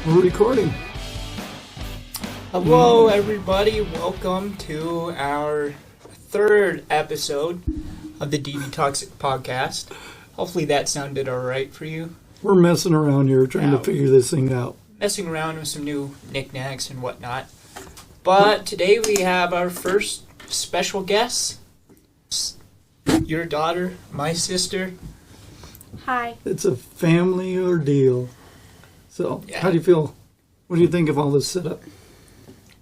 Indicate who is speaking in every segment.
Speaker 1: We're recording.
Speaker 2: Hello, everybody. Welcome to our third episode of the DBToxic podcast. Hopefully that sounded all right for you.
Speaker 1: We're messing around here trying to figure this thing out.
Speaker 2: Messing around with some new knickknacks and whatnot. But today we have our first special guest. Your daughter, my sister.
Speaker 3: Hi.
Speaker 1: It's a family ordeal. So,
Speaker 2: Yeah.
Speaker 1: How do you feel? What do you think of all this setup?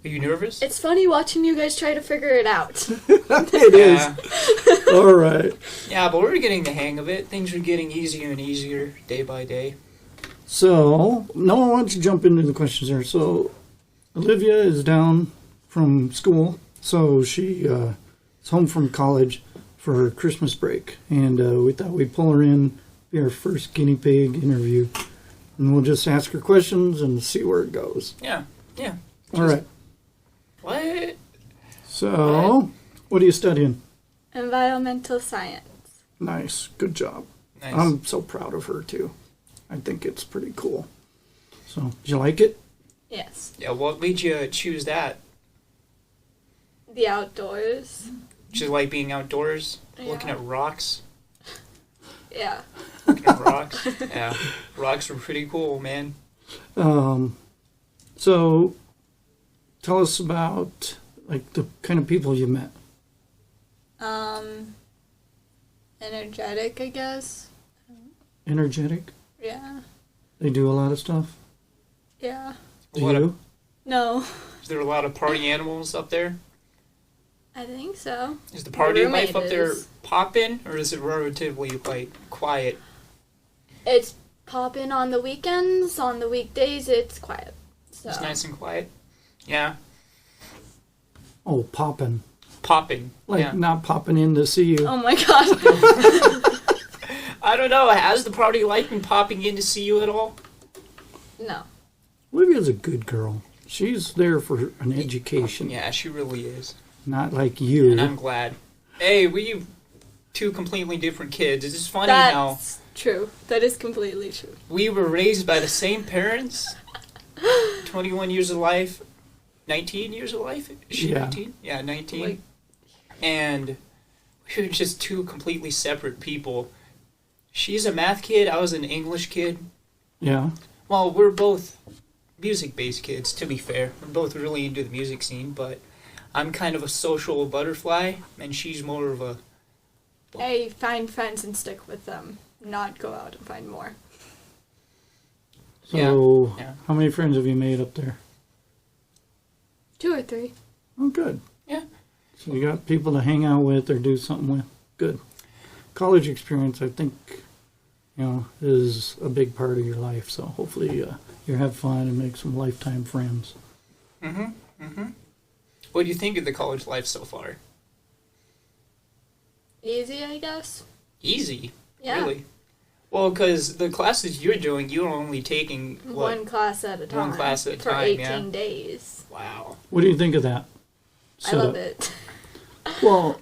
Speaker 2: Are you nervous?
Speaker 3: It's funny watching you guys try to figure it out.
Speaker 1: It is. All right.
Speaker 2: Yeah, but we're getting the hang of it. Things are getting easier and easier day by day.
Speaker 1: So, no one wants to jump into the questions here. So, Olivia is down from school. So, she is home from college for her Christmas break. And we thought we'd pull her in, be our first guinea pig interview. And we'll just ask her questions and see where it goes.
Speaker 2: Yeah.
Speaker 1: All right.
Speaker 2: What?
Speaker 1: So, what are you studying?
Speaker 3: Environmental science.
Speaker 1: Nice. Good job.
Speaker 2: Nice.
Speaker 1: I'm so proud of her, too. I think it's pretty cool. So, did you like it?
Speaker 3: Yes.
Speaker 2: Yeah, what made you choose that?
Speaker 3: The outdoors.
Speaker 2: Just like being outdoors, looking
Speaker 3: Yeah.
Speaker 2: at rocks.
Speaker 3: Yeah.
Speaker 2: Looking at rocks. Yeah, rocks are pretty cool, man.
Speaker 1: So, tell us about, like, the kind of people you met.
Speaker 3: Energetic, I guess.
Speaker 1: Energetic.
Speaker 3: Yeah.
Speaker 1: They do a lot of stuff.
Speaker 3: Yeah.
Speaker 1: Do
Speaker 2: What
Speaker 1: you?
Speaker 3: No.
Speaker 2: Is there a lot of party animals up there?
Speaker 3: I think so.
Speaker 2: Is the party
Speaker 3: roommate
Speaker 2: life up there
Speaker 3: is.
Speaker 2: poppin', or is it relatively, like, quiet?
Speaker 3: It's popping on the weekends. On the weekdays, it's quiet. So.
Speaker 2: It's nice and quiet? Yeah.
Speaker 1: Oh, popping.
Speaker 2: Popping.
Speaker 1: Like,
Speaker 2: Yeah.
Speaker 1: not popping in to see you.
Speaker 3: Oh my god.
Speaker 2: I don't know, has the party life been popping in to see you at all?
Speaker 3: No.
Speaker 1: Olivia's a good girl. She's there for an education.
Speaker 2: Yeah, she really is.
Speaker 1: Not like you.
Speaker 2: And I'm glad. Hey, we two completely different kids. It's just funny how
Speaker 3: That's true. That is completely true.
Speaker 2: we were raised by the same parents. 21 years of life. 19 years of life? Is she
Speaker 1: Yeah.
Speaker 2: 19? Yeah, 19.
Speaker 3: Like-
Speaker 2: And we were just two completely separate people. She's a math kid. I was an English kid.
Speaker 1: Yeah.
Speaker 2: Well, we're both music-based kids, to be fair. We're both really into the music scene, but I'm kind of a social butterfly, and she's more of a...
Speaker 3: I find friends and stick with them, not go out and find more.
Speaker 1: So,
Speaker 2: Yeah.
Speaker 1: how many friends have you made up there?
Speaker 3: 2 or 3.
Speaker 1: Oh, good.
Speaker 2: Yeah.
Speaker 1: So you got people to hang out with or do something with. Good. College experience, I think, is a big part of your life. So hopefully you have fun and make some lifetime friends.
Speaker 2: What do you think of the college life so far?
Speaker 3: Easy, I guess.
Speaker 2: Easy?
Speaker 3: Yeah.
Speaker 2: Really? Well, because the classes you're doing, you're only taking, what?
Speaker 3: One class at a time.
Speaker 2: One class at a
Speaker 3: for
Speaker 2: time,
Speaker 3: 18
Speaker 2: yeah.
Speaker 3: days.
Speaker 2: Wow.
Speaker 1: What do you think of that?
Speaker 3: I love it.
Speaker 1: Well,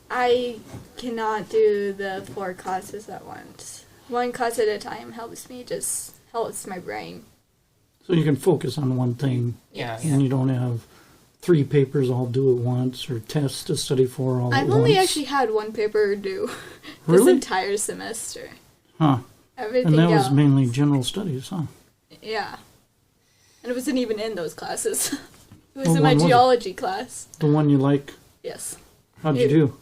Speaker 3: I cannot do the 4 classes at once. One class at a time helps my brain.
Speaker 1: so you can focus on one thing
Speaker 2: Yeah.
Speaker 1: and you don't have 3 papers all due at once or tests to study for all at
Speaker 3: I've
Speaker 1: once.
Speaker 3: only actually had 1 paper due this
Speaker 1: Really?
Speaker 3: entire semester.
Speaker 1: Huh.
Speaker 3: Everything
Speaker 1: And that was
Speaker 3: else.
Speaker 1: mainly general studies, huh?
Speaker 3: Yeah. And it wasn't even in those classes. It was
Speaker 1: Well,
Speaker 3: in my
Speaker 1: when was it?
Speaker 3: geology class.
Speaker 1: The one you like.
Speaker 3: Yes.
Speaker 1: How'd you do?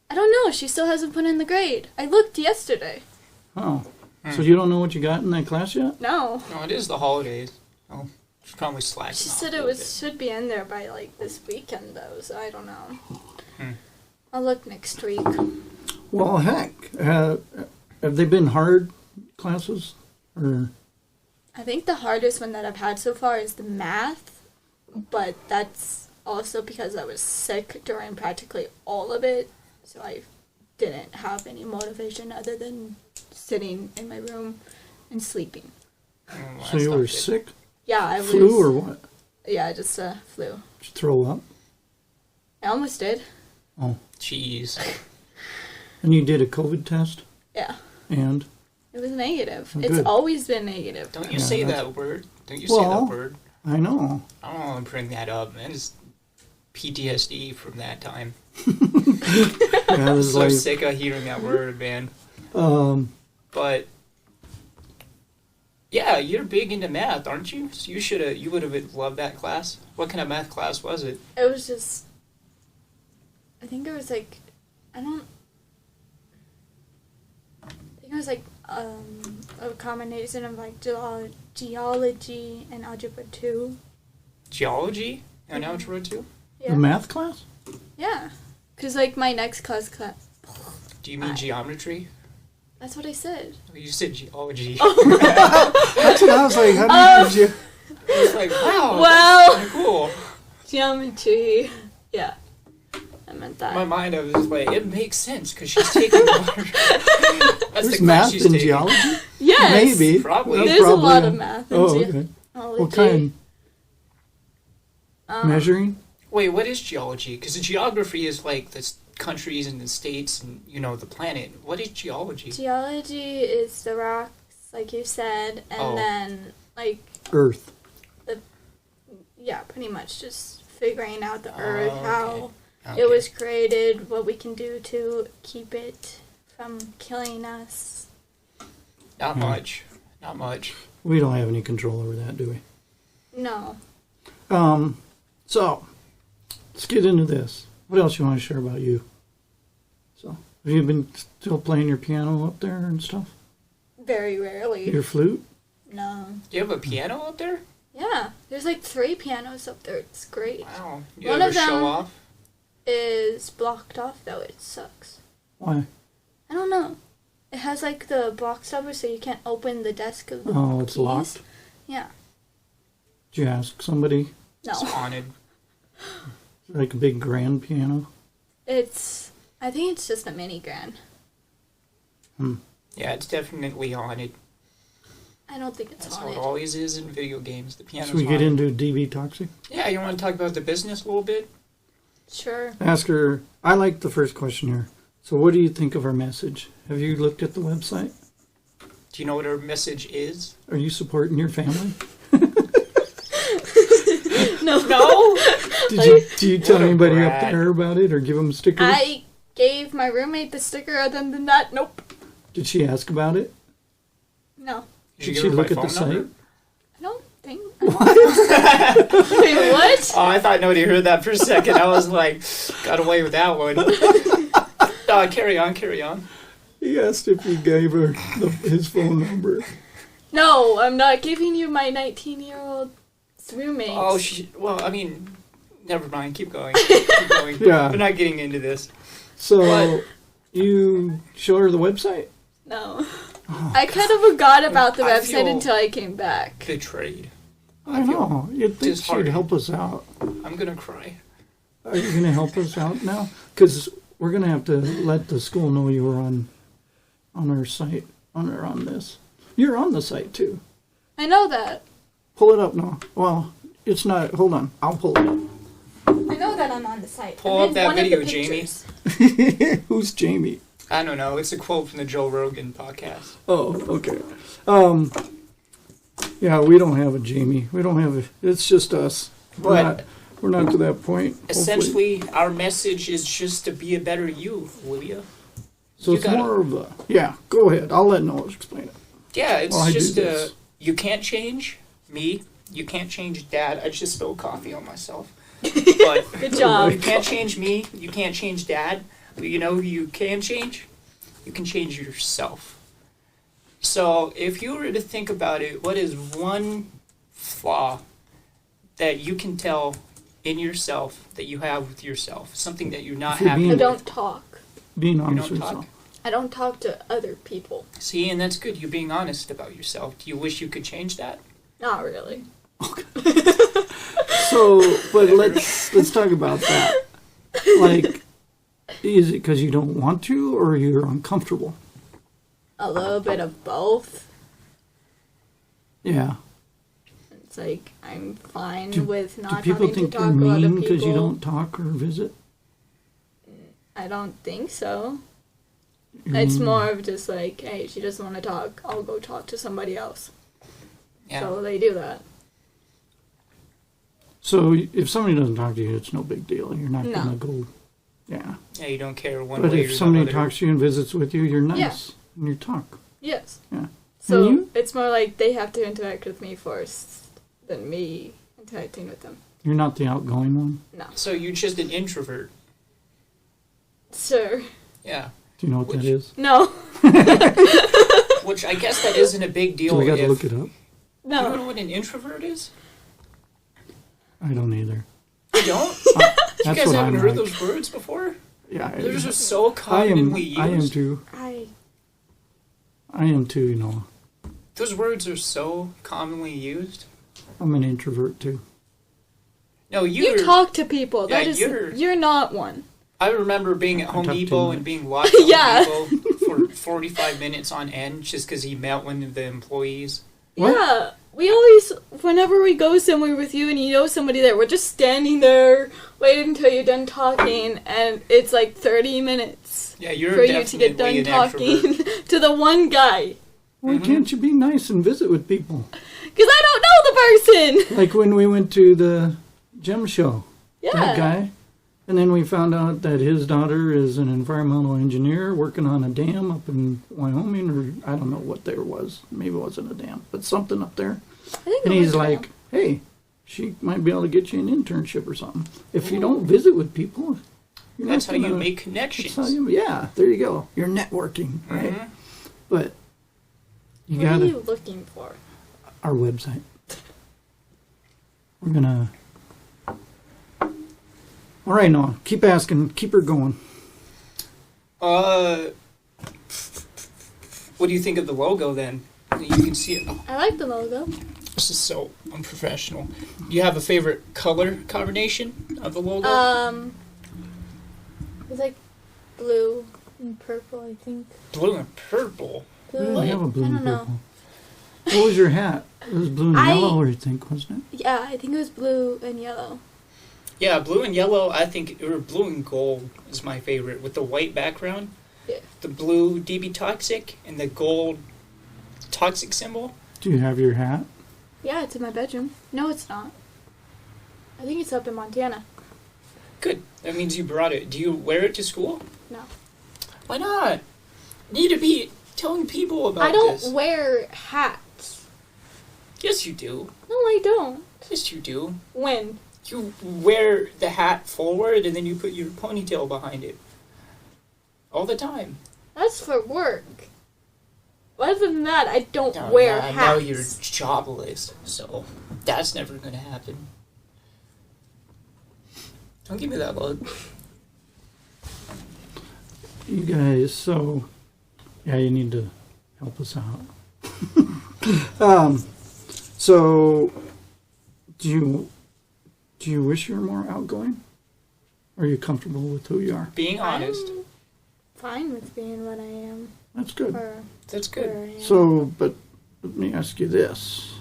Speaker 3: I don't know. She still hasn't put in the grade. I looked yesterday.
Speaker 1: Oh. So you don't know what you got in that class yet?
Speaker 3: No.
Speaker 2: No, it is the holidays. Oh, she's probably slacking
Speaker 3: She
Speaker 2: off
Speaker 3: said
Speaker 2: a
Speaker 3: it
Speaker 2: little
Speaker 3: should be in there by like this weekend though, so I don't know.
Speaker 2: Hmm.
Speaker 3: I'll look next week.
Speaker 1: Well, heck. Have they been hard classes? Or
Speaker 3: I think the hardest one that I've had so far is the math, but that's also because I was sick during practically all of it, so I didn't have any motivation other than sitting in my room and sleeping.
Speaker 2: bit.
Speaker 1: so you were sick?
Speaker 3: Yeah, I was.
Speaker 1: Flu or what?
Speaker 3: Yeah, just flu.
Speaker 1: Did you throw up?
Speaker 3: I almost did.
Speaker 1: Oh.
Speaker 2: Jeez.
Speaker 1: And you did a COVID test?
Speaker 3: Yeah.
Speaker 1: And?
Speaker 3: It was negative.
Speaker 1: Oh,
Speaker 3: It's
Speaker 1: good.
Speaker 3: always been negative.
Speaker 2: Don't you
Speaker 1: Yeah,
Speaker 2: say
Speaker 1: that's-
Speaker 2: that word? Don't you say
Speaker 1: Well,
Speaker 2: that word?
Speaker 1: I know.
Speaker 2: I don't want to bring that up, man. It's PTSD from that time.
Speaker 1: Yeah,
Speaker 2: I'm
Speaker 1: it's
Speaker 2: so
Speaker 1: like,
Speaker 2: sick of hearing that word, man. But yeah, you're big into math, aren't you? So you would have loved that class. What kind of math class was it?
Speaker 3: It was just. I think it was like. I think it was like a combination of like geology and algebra 2.
Speaker 2: Geology and algebra 2?
Speaker 3: Yeah.
Speaker 1: the math class?
Speaker 3: Yeah. Because like my next class.
Speaker 2: Do you mean geometry?
Speaker 3: That's what I said.
Speaker 2: Oh, you said geology.
Speaker 1: That's what I was like. How did you?
Speaker 2: I was like, wow,
Speaker 3: Well-
Speaker 2: that's kinda cool.
Speaker 3: Geometry. Yeah. I meant that.
Speaker 2: In my mind, I was just like, it makes sense because she's taking water. That's
Speaker 1: There's
Speaker 2: the class
Speaker 1: math
Speaker 2: she's
Speaker 1: in
Speaker 2: taking.
Speaker 1: geology?
Speaker 3: Yes.
Speaker 1: Maybe.
Speaker 2: Probably.
Speaker 1: Well,
Speaker 3: There's a lot
Speaker 1: probably.
Speaker 3: of math in
Speaker 1: Oh, okay.
Speaker 3: geology.
Speaker 1: What kind?
Speaker 3: Um,
Speaker 1: Measuring?
Speaker 2: Wait, what is geology? Because the geography is like the countries and the states and, the planet. What is geology?
Speaker 3: Geology is the rocks, like you said, and
Speaker 2: Oh.
Speaker 3: then, like,
Speaker 1: Earth.
Speaker 3: yeah, pretty much just figuring out the earth,
Speaker 2: okay.
Speaker 3: how
Speaker 2: Okay.
Speaker 3: it was created, what we can do to keep it from killing us.
Speaker 2: Not much. Not much.
Speaker 1: We don't have any control over that, do we?
Speaker 3: No.
Speaker 1: So, let's get into this. What else you want to share about you? So, have you been still playing your piano up there and stuff?
Speaker 3: Very rarely.
Speaker 1: Your flute?
Speaker 3: No.
Speaker 2: Do you have a piano up there?
Speaker 3: Yeah, there's like 3 pianos up there. It's great.
Speaker 2: Wow. You
Speaker 3: One
Speaker 2: ever
Speaker 3: of them-
Speaker 2: show off?
Speaker 3: Is blocked off though. It sucks.
Speaker 1: Why?
Speaker 3: I don't know. It has like the block stopper, so you can't open the desk of the
Speaker 1: Oh, it's
Speaker 3: keys.
Speaker 1: locked?
Speaker 3: Yeah.
Speaker 1: Did you ask somebody?
Speaker 2: It's
Speaker 3: No.
Speaker 2: haunted.
Speaker 1: Like a big grand piano?
Speaker 3: I think it's just a mini grand.
Speaker 2: Yeah, it's definitely haunted.
Speaker 3: I don't think it's
Speaker 2: That's how it
Speaker 3: haunted.
Speaker 2: always is in video games. The piano's
Speaker 1: Should we get
Speaker 2: haunted.
Speaker 1: into DBToxic?
Speaker 2: Yeah, you want to talk about the business a little bit?
Speaker 3: Sure.
Speaker 1: Ask her. I like the first question here. So, what do you think of our message? Have you looked at the website?
Speaker 2: Do you know what our message is?
Speaker 1: Are you supporting your family?
Speaker 3: No.
Speaker 2: No!
Speaker 1: Do you tell
Speaker 2: What a
Speaker 1: anybody up
Speaker 2: brat.
Speaker 1: there about it or give them stickers?
Speaker 3: I gave my roommate the sticker. Other than that, nope.
Speaker 1: Did she ask about it?
Speaker 3: No.
Speaker 2: Did you
Speaker 1: Did
Speaker 2: give
Speaker 1: she
Speaker 2: her
Speaker 1: look
Speaker 2: my
Speaker 1: at the
Speaker 2: phone number?
Speaker 1: site?
Speaker 3: I don't think. Wait, what?
Speaker 2: Oh, I thought nobody heard that for a second. I was like, got away with that one. Carry on.
Speaker 1: He asked if you gave her his phone number.
Speaker 3: No, I'm not giving you my 19-year-old roommate.
Speaker 2: Oh, well, I mean, never mind. Keep going. Keep going.
Speaker 1: Yeah.
Speaker 2: We're not getting into this.
Speaker 1: So,
Speaker 2: What?
Speaker 1: you show her the website?
Speaker 3: No. I kind of forgot about the
Speaker 2: I
Speaker 3: website
Speaker 2: feel-
Speaker 3: until I came back.
Speaker 2: Betrayed.
Speaker 1: I know. You'd think she'd
Speaker 2: disheartened.
Speaker 1: help us out.
Speaker 2: I'm gonna cry.
Speaker 1: Are you going to help us out now? Because we're going to have to let the school know you were on our site, on this. You're on the site, too.
Speaker 3: I know that.
Speaker 1: Pull it up now. Well, it's not. Hold on. I'll pull it up.
Speaker 3: I know that I'm on the site.
Speaker 2: Pull
Speaker 3: I'm
Speaker 2: up
Speaker 3: in
Speaker 2: that
Speaker 3: one of the
Speaker 2: video, Jamie.
Speaker 3: pictures.
Speaker 1: Who's Jamie?
Speaker 2: I don't know. It's a quote from the Joe Rogan podcast.
Speaker 1: Oh, okay. Yeah, we don't have a Jamie. We don't have a. It's just us.
Speaker 2: But
Speaker 1: We're not to that point. hopefully.
Speaker 2: essentially, our message is just to be a better you, Olivia.
Speaker 1: So
Speaker 2: you
Speaker 1: it's
Speaker 2: gotta-
Speaker 1: more of a. Yeah, go ahead. I'll let Noah explain it.
Speaker 2: Yeah, it's
Speaker 1: While I do
Speaker 2: just
Speaker 1: this.
Speaker 2: you can't change me. You can't change Dad. I just spilled coffee on myself. But
Speaker 3: Good job.
Speaker 2: you can't change me. You can't change Dad. But you know who you can change? You can change yourself. So if you were to think about it, what is one flaw that you can tell in yourself that you have with yourself? Something that you're not
Speaker 1: If you're
Speaker 2: happy
Speaker 1: being-
Speaker 3: I
Speaker 2: with.
Speaker 3: don't talk.
Speaker 1: Being
Speaker 2: You
Speaker 1: honest
Speaker 2: don't
Speaker 1: with
Speaker 2: talk?
Speaker 1: yourself.
Speaker 3: I don't talk to other people.
Speaker 2: See, and that's good. You're being honest about yourself. Do you wish you could change that?
Speaker 3: Not really.
Speaker 1: So, but let's talk about that. Like, is it because you don't want to, or you're uncomfortable?
Speaker 3: A little bit of both.
Speaker 1: Yeah.
Speaker 3: It's like I'm fine
Speaker 1: Do-
Speaker 3: with
Speaker 1: Do
Speaker 3: not
Speaker 1: people
Speaker 3: having to
Speaker 1: think you're
Speaker 3: talk to other
Speaker 1: mean because you
Speaker 3: people.
Speaker 1: don't talk or visit?
Speaker 3: I don't think so. It's more of just like, hey, she doesn't want to talk. I'll go talk to somebody else.
Speaker 2: Yeah.
Speaker 3: So they do that.
Speaker 1: So if somebody doesn't talk to you, it's no big deal. You're not
Speaker 3: No.
Speaker 1: going to go, yeah.
Speaker 2: Yeah, you don't care one
Speaker 1: But
Speaker 2: way or
Speaker 1: if
Speaker 2: the
Speaker 1: somebody
Speaker 2: other.
Speaker 1: talks to you and visits with you, you're nice.
Speaker 3: Yeah.
Speaker 1: And you talk.
Speaker 3: Yes.
Speaker 1: Yeah.
Speaker 3: So
Speaker 1: And you?
Speaker 3: it's more like they have to interact with me first than me interacting with them.
Speaker 1: You're not the outgoing one.
Speaker 3: No.
Speaker 2: So you're just an introvert.
Speaker 3: Sure.
Speaker 2: Yeah.
Speaker 1: Do you know what
Speaker 2: Which-
Speaker 1: that is?
Speaker 3: No.
Speaker 2: Which I guess that isn't a big deal.
Speaker 1: Do we got to
Speaker 2: if,
Speaker 1: look it up?
Speaker 2: You know
Speaker 3: No.
Speaker 2: what an introvert is?
Speaker 1: I don't either.
Speaker 2: You don't?
Speaker 1: That's
Speaker 2: You guys
Speaker 1: what
Speaker 2: haven't
Speaker 1: I'm
Speaker 2: heard
Speaker 1: like.
Speaker 2: those words before?
Speaker 1: Yeah,
Speaker 2: Those are so
Speaker 1: I
Speaker 2: commonly used.
Speaker 1: I am too. I am too, you know.
Speaker 2: Those words are so commonly used.
Speaker 1: I'm an introvert too.
Speaker 2: No,
Speaker 3: You talk to people.
Speaker 2: Yeah,
Speaker 3: That is,
Speaker 2: you're-
Speaker 3: you're not one.
Speaker 2: I remember being at
Speaker 1: I
Speaker 2: Home
Speaker 1: talk too
Speaker 2: Depot
Speaker 1: much.
Speaker 2: and being locked at
Speaker 3: Yeah.
Speaker 2: Home Depot for 45 minutes on end just because he met one of the employees.
Speaker 1: What?
Speaker 3: Yeah. We always, whenever we go somewhere with you and you know somebody there, we're just standing there waiting until you're done talking, and it's like 30 minutes
Speaker 2: Yeah, you're
Speaker 3: for you to
Speaker 2: definitely
Speaker 3: get done
Speaker 2: an
Speaker 3: talking
Speaker 2: extrovert.
Speaker 3: to the one guy.
Speaker 1: Why can't you be nice and visit with people?
Speaker 3: Because I don't know the person.
Speaker 1: Like when we went to the gem show.
Speaker 3: Yeah.
Speaker 1: That guy. And then we found out that his daughter is an environmental engineer working on a dam up in Wyoming, or I don't know what there was. Maybe it wasn't a dam, but something up there.
Speaker 3: I think
Speaker 1: And
Speaker 3: it
Speaker 1: he's
Speaker 3: was
Speaker 1: like, hey, she might be able to get you an internship or something. If you don't visit with people, you're
Speaker 2: That's how
Speaker 1: not
Speaker 2: you
Speaker 1: gonna-
Speaker 2: make
Speaker 1: that's
Speaker 2: connections.
Speaker 1: how you- yeah, there you go. You're networking, right?
Speaker 2: Mhm.
Speaker 1: But you
Speaker 3: what are
Speaker 1: gotta
Speaker 3: you looking for?
Speaker 1: our website. We're gonna. All right, Noah. Keep asking. Keep her going.
Speaker 2: What do you think of the logo then? You can see it. Oh,
Speaker 3: I like the logo.
Speaker 2: this is so unprofessional. Do you have a favorite color combination of the logo?
Speaker 3: It's like blue and purple, I think.
Speaker 2: Blue and purple.
Speaker 3: Blue.
Speaker 1: We have a blue
Speaker 3: I
Speaker 1: and
Speaker 3: don't know.
Speaker 1: purple. What was your hat? It was blue and yellow, I think, wasn't it?
Speaker 3: Yeah, I think it was blue and yellow.
Speaker 2: Yeah, blue and yellow, I think, or blue and gold is my favorite, with the white background.
Speaker 3: Yeah.
Speaker 2: The blue DBToxic and the gold toxic symbol.
Speaker 1: Do you have your hat?
Speaker 3: Yeah, it's in my bedroom. No, it's not. I think it's up in Montana.
Speaker 2: Good. That means you brought it. Do you wear it to school?
Speaker 3: No.
Speaker 2: Why not? Need to be telling people about
Speaker 3: I don't
Speaker 2: this.
Speaker 3: wear hats.
Speaker 2: Yes, you do.
Speaker 3: No, I don't.
Speaker 2: Yes, you do.
Speaker 3: When?
Speaker 2: You wear the hat forward and then you put your ponytail behind it. All the time.
Speaker 3: That's for work. Other than that, I don't
Speaker 2: Now,
Speaker 3: wear
Speaker 2: now,
Speaker 3: hats.
Speaker 2: now you're jobless, so that's never gonna happen. Don't give me that look.
Speaker 1: You guys, so yeah, you need to help us out. So do you wish you were more outgoing? Are you comfortable with who you are?
Speaker 2: Being honest,
Speaker 3: I'm fine with being what I am.
Speaker 1: That's good.
Speaker 3: Or
Speaker 2: that's
Speaker 3: where
Speaker 2: good.
Speaker 3: I am.
Speaker 1: So, but let me ask you this.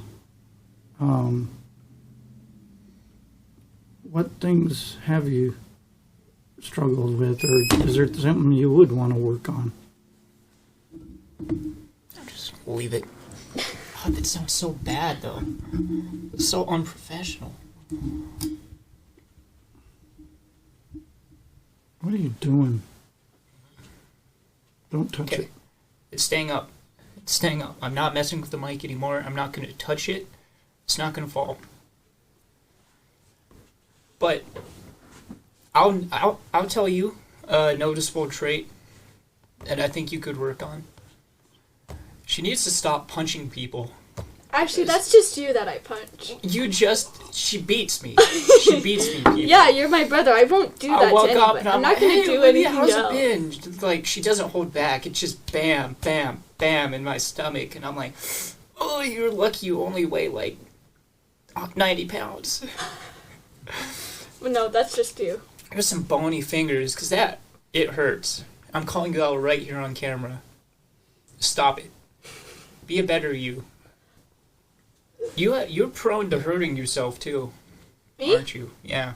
Speaker 1: What things have you struggled with, or is there something you would want to work on?
Speaker 2: Just leave it. Oh, that sounds so bad, though. It's so unprofessional.
Speaker 1: What are you doing? Don't touch
Speaker 2: Okay.
Speaker 1: it.
Speaker 2: It's staying up. It's staying up. I'm not messing with the mic anymore. I'm not going to touch it. It's not going to fall. But I'll tell you a noticeable trait that I think you could work on. She needs to stop punching people.
Speaker 3: Actually, that's just you that I punch.
Speaker 2: She beats me. She beats me, people.
Speaker 3: Yeah, you're my brother. I won't do that
Speaker 2: I
Speaker 3: to
Speaker 2: walk up
Speaker 3: anybody.
Speaker 2: and
Speaker 3: I'm
Speaker 2: I'm
Speaker 3: not
Speaker 2: like,
Speaker 3: gonna
Speaker 2: hey,
Speaker 3: do
Speaker 2: Olivia,
Speaker 3: anything
Speaker 2: how's
Speaker 3: else.
Speaker 2: it been? Like, she doesn't hold back. It's just bam, bam, bam in my stomach. And I'm like, oh, you're lucky you only weigh like 90 pounds.
Speaker 3: But no, that's just you.
Speaker 2: There's some bony fingers, because it hurts. I'm calling you out right here on camera. Stop it. Be a better you. You're prone to hurting yourself, too.
Speaker 3: Me?
Speaker 2: Aren't you? Yeah.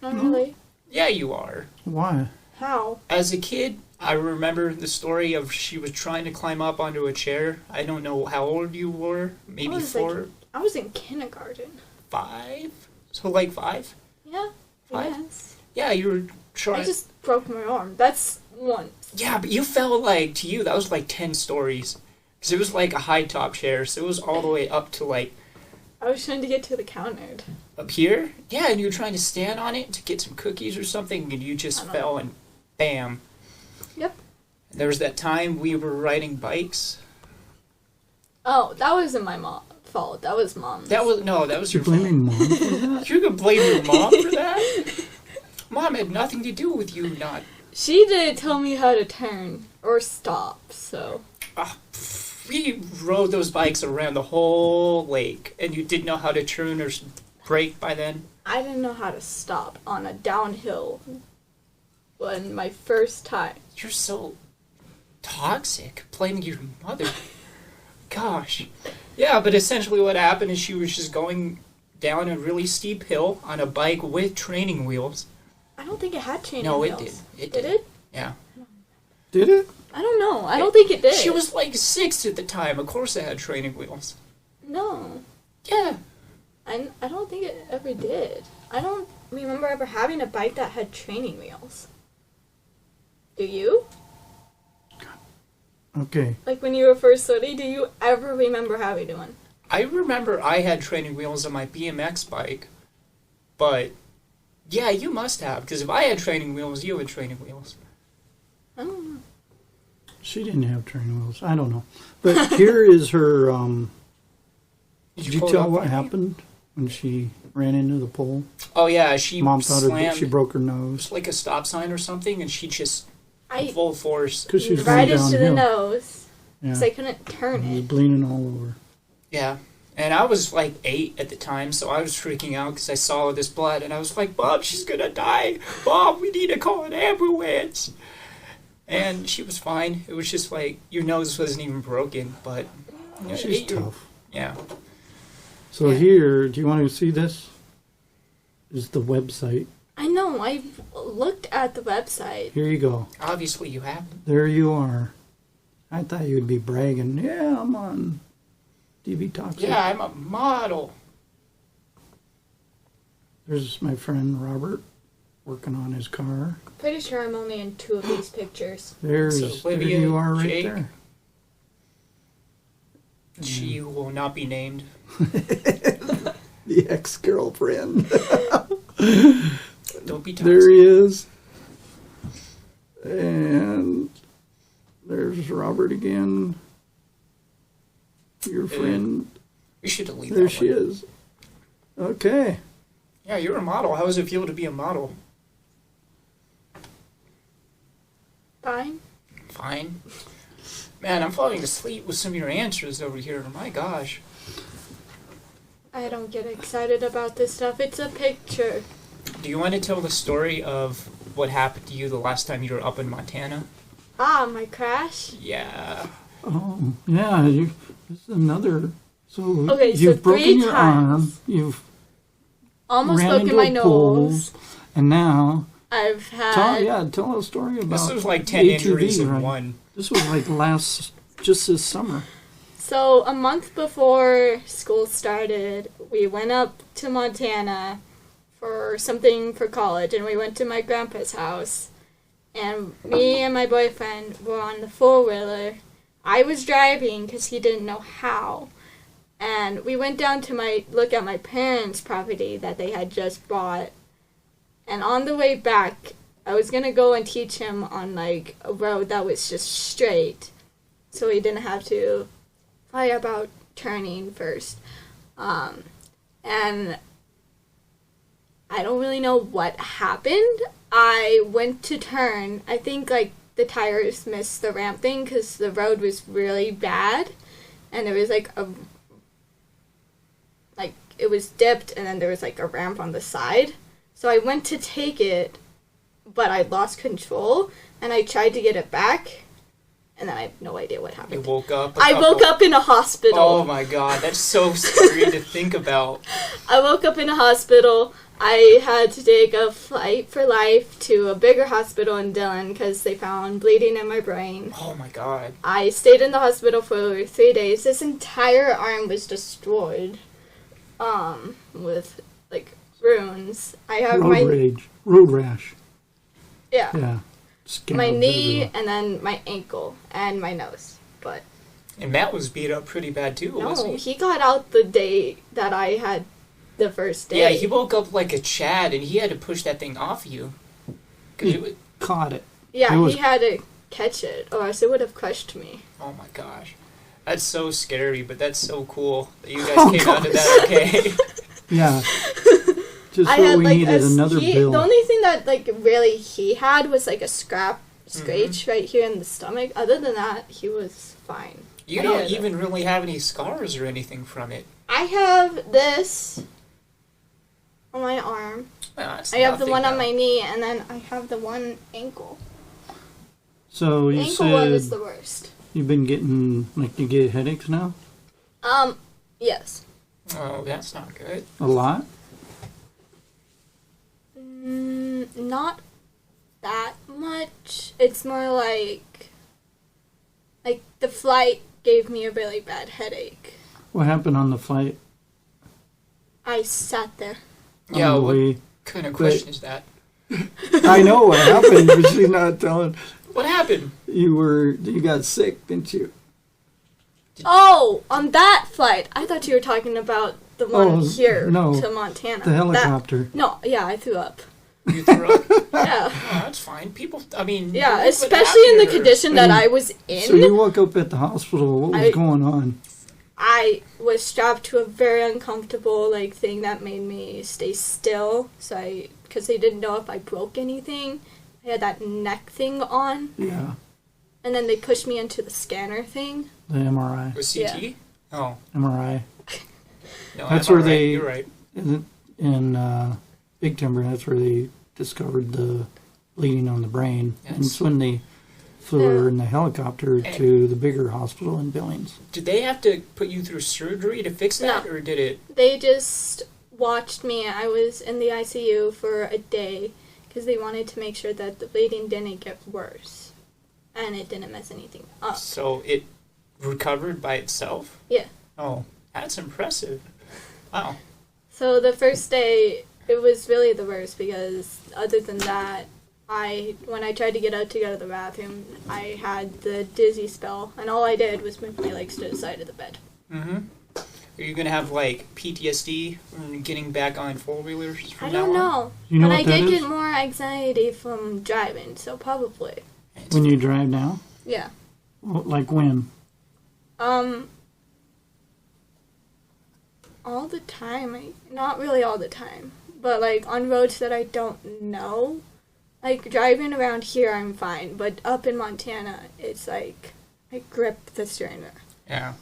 Speaker 3: Not really.
Speaker 2: Yeah, you are.
Speaker 1: Why?
Speaker 3: How?
Speaker 2: As a kid, I remember the story of she was trying to climb up onto a chair. I don't know how old you were. Maybe four,
Speaker 3: I was in kindergarten.
Speaker 2: 5? So like 5?
Speaker 3: Yeah.
Speaker 2: 5?
Speaker 3: Yes.
Speaker 2: Yeah, you were trying.
Speaker 3: I just broke my arm. That's one.
Speaker 2: Yeah, but you fell like, to you, that was like 10 stories. Because it was like a high top chair, so it was all the way up to like.
Speaker 3: I was trying to get to the counter.
Speaker 2: Up here? Yeah, and you were trying to stand on it to get some cookies or something, and you just fell and bam.
Speaker 3: Yep.
Speaker 2: And there was that time we were riding bikes.
Speaker 3: Oh, that wasn't my fault. That was Mom's.
Speaker 2: That was your
Speaker 1: You're blaming Mom for that?
Speaker 2: You could blame your mom for that? Mom had nothing to do with you not.
Speaker 3: She didn't tell me how to turn or stop, so.
Speaker 2: We rode those bikes around the whole lake, and you didn't know how to turn or brake by then?
Speaker 3: I didn't know how to stop on a downhill when my first time.
Speaker 2: You're so toxic, blaming your mother. Gosh. Yeah, but essentially what happened is she was just going down a really steep hill on a bike with training wheels.
Speaker 3: I don't think it had training
Speaker 2: No,
Speaker 3: wheels.
Speaker 2: it did. It
Speaker 3: Did
Speaker 2: did.
Speaker 3: it?
Speaker 2: Yeah.
Speaker 1: Did it?
Speaker 3: I don't know. I don't think it did.
Speaker 2: She was like 6 at the time. Of course it had training wheels.
Speaker 3: No.
Speaker 2: Yeah.
Speaker 3: I don't think it ever did. I don't remember ever having a bike that had training wheels. Do you?
Speaker 1: Okay.
Speaker 3: Like when you were first studying, do you ever remember having one?
Speaker 2: I remember I had training wheels on my BMX bike, but yeah, you must have, because if I had training wheels, you had training wheels.
Speaker 3: I don't know.
Speaker 1: She didn't have training wheels. I don't know. But here is her. Did you
Speaker 2: pull it
Speaker 1: tell
Speaker 2: up
Speaker 1: what
Speaker 2: for me?
Speaker 1: happened when she ran into the pole?
Speaker 2: Oh yeah, she
Speaker 1: Mom thought
Speaker 2: slammed
Speaker 1: she broke her nose
Speaker 2: like a stop sign or something, and she just
Speaker 3: I
Speaker 2: full force.
Speaker 1: because she was
Speaker 3: right
Speaker 1: going
Speaker 3: into the
Speaker 1: downhill.
Speaker 3: nose
Speaker 1: Yeah,
Speaker 3: because I couldn't turn
Speaker 1: it was
Speaker 3: it.
Speaker 1: bleeding all over.
Speaker 2: Yeah, and I was like 8 at the time, so I was freaking out because I saw all this blood, and I was like, "Bob, she's gonna die! Bob, we need to call an ambulance!" And she was fine. It was just like your nose wasn't even broken, but you know,
Speaker 1: She's tough.
Speaker 2: Yeah.
Speaker 1: So
Speaker 2: Yeah.
Speaker 1: here, do you want to see this? Is the website.
Speaker 3: I know. I've looked at the website.
Speaker 1: Here you go.
Speaker 2: Obviously, you haven't.
Speaker 1: There you are. I thought you'd be bragging. Yeah, I'm on DBToxic.
Speaker 2: Yeah, I'm a model.
Speaker 1: There's my friend Robert working on his car.
Speaker 3: Pretty sure I'm only in 2 of these pictures.
Speaker 1: There
Speaker 2: Olivia,
Speaker 1: you are right
Speaker 2: Jake.
Speaker 1: there.
Speaker 2: She will not be named.
Speaker 1: The ex-girlfriend.
Speaker 2: Don't be toxic.
Speaker 1: There he is. And there's Robert again. Your friend.
Speaker 2: We should delete that
Speaker 1: There she
Speaker 2: one.
Speaker 1: is. Okay.
Speaker 2: Yeah, you're a model. How does it feel to be a model?
Speaker 3: Fine.
Speaker 2: Fine. Man, I'm falling asleep with some of your answers over here. My gosh.
Speaker 3: I don't get excited about this stuff. It's a picture.
Speaker 2: Do you want to tell the story of what happened to you the last time you were up in Montana?
Speaker 3: Ah, my crash.
Speaker 2: Yeah.
Speaker 1: Oh, yeah. This is another. So
Speaker 3: Okay, so
Speaker 1: you've broken
Speaker 3: 3
Speaker 1: your arm.
Speaker 3: times.
Speaker 1: You've
Speaker 3: Almost
Speaker 1: ran
Speaker 3: broken
Speaker 1: into
Speaker 3: my
Speaker 1: a pole,
Speaker 3: nose.
Speaker 1: and now
Speaker 3: I've had.
Speaker 1: tell a story about.
Speaker 2: This was like 10
Speaker 1: ATV,
Speaker 2: injuries in
Speaker 1: right?
Speaker 2: one.
Speaker 1: This was like just this summer.
Speaker 3: So a month before school started, we went up to Montana for something for college, and we went to my grandpa's house. And me and my boyfriend were on the 4-wheeler. I was driving because he didn't know how. And we went down to look at my parents' property that they had just bought. And on the way back, I was going to go and teach him on like a road that was just straight. So he didn't have to worry about turning first. And I don't really know what happened. I went to turn. I think like the tires missed the ramp thing because the road was really bad. And there was it was dipped, and then there was like a ramp on the side. So I went to take it, but I lost control, and I tried to get it back, and then I have no idea what
Speaker 2: You
Speaker 3: happened.
Speaker 2: woke up.
Speaker 3: I woke up in a hospital.
Speaker 2: Oh my god, that's so scary to think about.
Speaker 3: I woke up in a hospital. I had to take a flight for life to a bigger hospital in Dillon because they found bleeding in my brain.
Speaker 2: Oh my god.
Speaker 3: I stayed in the hospital for 3 days. This entire arm was destroyed, with like runes. I have
Speaker 1: road rash.
Speaker 3: yeah,
Speaker 1: Yeah.
Speaker 3: my
Speaker 1: Scab
Speaker 3: knee
Speaker 1: everywhere.
Speaker 3: and then my ankle and my nose. But
Speaker 2: And Matt was beat up pretty bad too, wasn't
Speaker 3: no,
Speaker 2: he?
Speaker 3: he got out the day that I had the first day.
Speaker 2: Yeah, he woke up like a Chad, and he had to push that thing off you. 'Cause
Speaker 1: He
Speaker 2: it was,
Speaker 1: caught it.
Speaker 3: Yeah,
Speaker 1: It was-
Speaker 3: he had to catch it, or else it would have crushed me.
Speaker 2: oh my gosh. That's so scary, but that's so cool that you guys
Speaker 1: Oh,
Speaker 2: came out of that okay.
Speaker 1: Yeah. Just
Speaker 3: I
Speaker 1: what
Speaker 3: had
Speaker 1: we
Speaker 3: like
Speaker 1: needed, another bill.
Speaker 3: The only thing that like really he had was like a scratch right here in the stomach. Other than that, he was fine.
Speaker 2: You
Speaker 3: I
Speaker 2: don't
Speaker 3: had-
Speaker 2: even really have any scars or anything from it.
Speaker 3: I have this on my arm.
Speaker 2: It's
Speaker 3: I have the
Speaker 2: nothing,
Speaker 3: one on
Speaker 2: though.
Speaker 3: my knee, and then I have the one ankle.
Speaker 1: So
Speaker 3: The
Speaker 1: you
Speaker 3: ankle one is
Speaker 1: said
Speaker 3: the worst.
Speaker 1: you've been getting, like, you get headaches now?
Speaker 3: Yes.
Speaker 2: Oh, that's not good.
Speaker 1: A lot?
Speaker 3: Not that much. It's more like the flight gave me a really bad headache.
Speaker 1: What happened on the flight?
Speaker 3: I sat there.
Speaker 2: Yeah,
Speaker 1: On the
Speaker 2: what
Speaker 1: way?
Speaker 2: kind of question is that?
Speaker 1: I know what happened, but she's not telling.
Speaker 2: What happened?
Speaker 1: You got sick, didn't you?
Speaker 3: Oh, on that flight. I thought you were talking about the one
Speaker 1: Oh,
Speaker 3: here
Speaker 1: no.
Speaker 3: to Montana.
Speaker 1: The helicopter.
Speaker 3: No, yeah, I threw up.
Speaker 2: You threw up?
Speaker 3: Yeah.
Speaker 2: Oh, that's fine. People, I mean...
Speaker 3: Yeah,
Speaker 2: look what
Speaker 3: especially in the
Speaker 2: happened.
Speaker 3: condition that I was in.
Speaker 1: So you woke up at the hospital. What was going on?
Speaker 3: I was strapped to a very uncomfortable thing that made me stay still. So because they didn't know if I broke anything. I had that neck thing on,
Speaker 1: Yeah,
Speaker 3: and then they pushed me into the scanner thing.
Speaker 1: the MRI.
Speaker 2: With CT?
Speaker 3: Yeah.
Speaker 2: Oh.
Speaker 1: MRI.
Speaker 2: No,
Speaker 1: That's
Speaker 2: I'm
Speaker 1: where
Speaker 2: all right.
Speaker 1: they-
Speaker 2: You're right.
Speaker 1: In Big Timber, that's where they discovered the bleeding on the brain.
Speaker 2: Yes.
Speaker 1: And it's when they flew her in the helicopter to the bigger hospital in Billings.
Speaker 2: Did they have to put you through surgery to fix that,
Speaker 3: No.
Speaker 2: or did it...
Speaker 3: They just watched me. I was in the ICU for a day because they wanted to make sure that the bleeding didn't get worse and it didn't mess anything up.
Speaker 2: So it recovered by itself?
Speaker 3: Yeah.
Speaker 2: Oh, that's impressive. Wow.
Speaker 3: So the first day, it was really the worst because other than that, when I tried to get out to go to the bathroom, I had the dizzy spell, and all I did was move my legs to the side of the bed.
Speaker 2: Mm-hmm. Are you going to have, PTSD from getting back on four-wheelers from
Speaker 3: I
Speaker 2: now
Speaker 3: don't
Speaker 2: on?
Speaker 3: know.
Speaker 1: You know
Speaker 3: But
Speaker 1: what
Speaker 3: I
Speaker 1: that
Speaker 3: did
Speaker 1: is?
Speaker 3: get more anxiety from driving, so probably.
Speaker 1: When you drive now?
Speaker 3: Yeah.
Speaker 1: Well, like when?
Speaker 3: All the time. Not really all the time, but on roads that I don't know. Driving around here, I'm fine, but up in Montana, it's I grip the steering wheel,
Speaker 2: Yeah.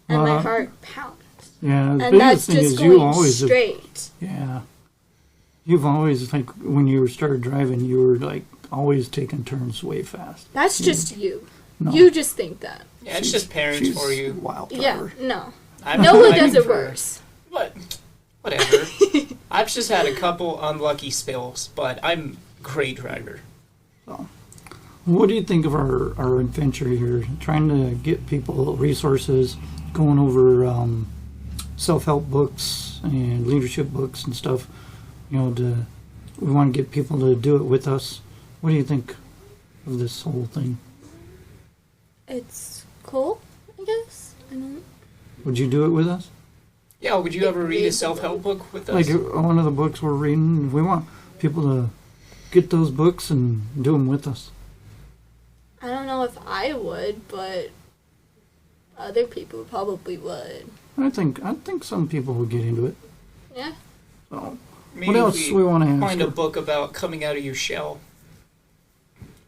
Speaker 3: and my heart pounds.
Speaker 1: Yeah, the
Speaker 3: And that's
Speaker 1: biggest thing
Speaker 3: just
Speaker 1: is you
Speaker 3: going
Speaker 1: always
Speaker 3: straight.
Speaker 1: yeah. You've always when you started driving, you were always taking turns way fast.
Speaker 3: That's just you.
Speaker 1: No,
Speaker 3: You just think that.
Speaker 2: Yeah, it's just parents
Speaker 1: she's
Speaker 2: for you.
Speaker 1: Wild
Speaker 3: Yeah,
Speaker 1: driver.
Speaker 3: no.
Speaker 2: I'm
Speaker 3: Noah
Speaker 2: fighting
Speaker 3: does it
Speaker 2: for-
Speaker 3: worse.
Speaker 2: What? Whatever. I've just had a couple unlucky spills, but I'm a great driver.
Speaker 1: What do you think of our adventure here? Trying to get people resources, going over self-help books and leadership books and stuff. We want to get people to do it with us. What do you think of this whole thing?
Speaker 3: It's cool, I guess. I don't.
Speaker 1: Would you do it with us?
Speaker 2: Yeah, would you ever read a self-help book with us?
Speaker 1: Like one of the books we're reading, we want people to get those books and do them with us.
Speaker 3: I don't know if I would, but other people probably would.
Speaker 1: I think some people would get into it.
Speaker 3: Yeah.
Speaker 1: So,
Speaker 2: Maybe
Speaker 1: what else we want to ask?
Speaker 2: find a
Speaker 1: her?
Speaker 2: book about coming out of your shell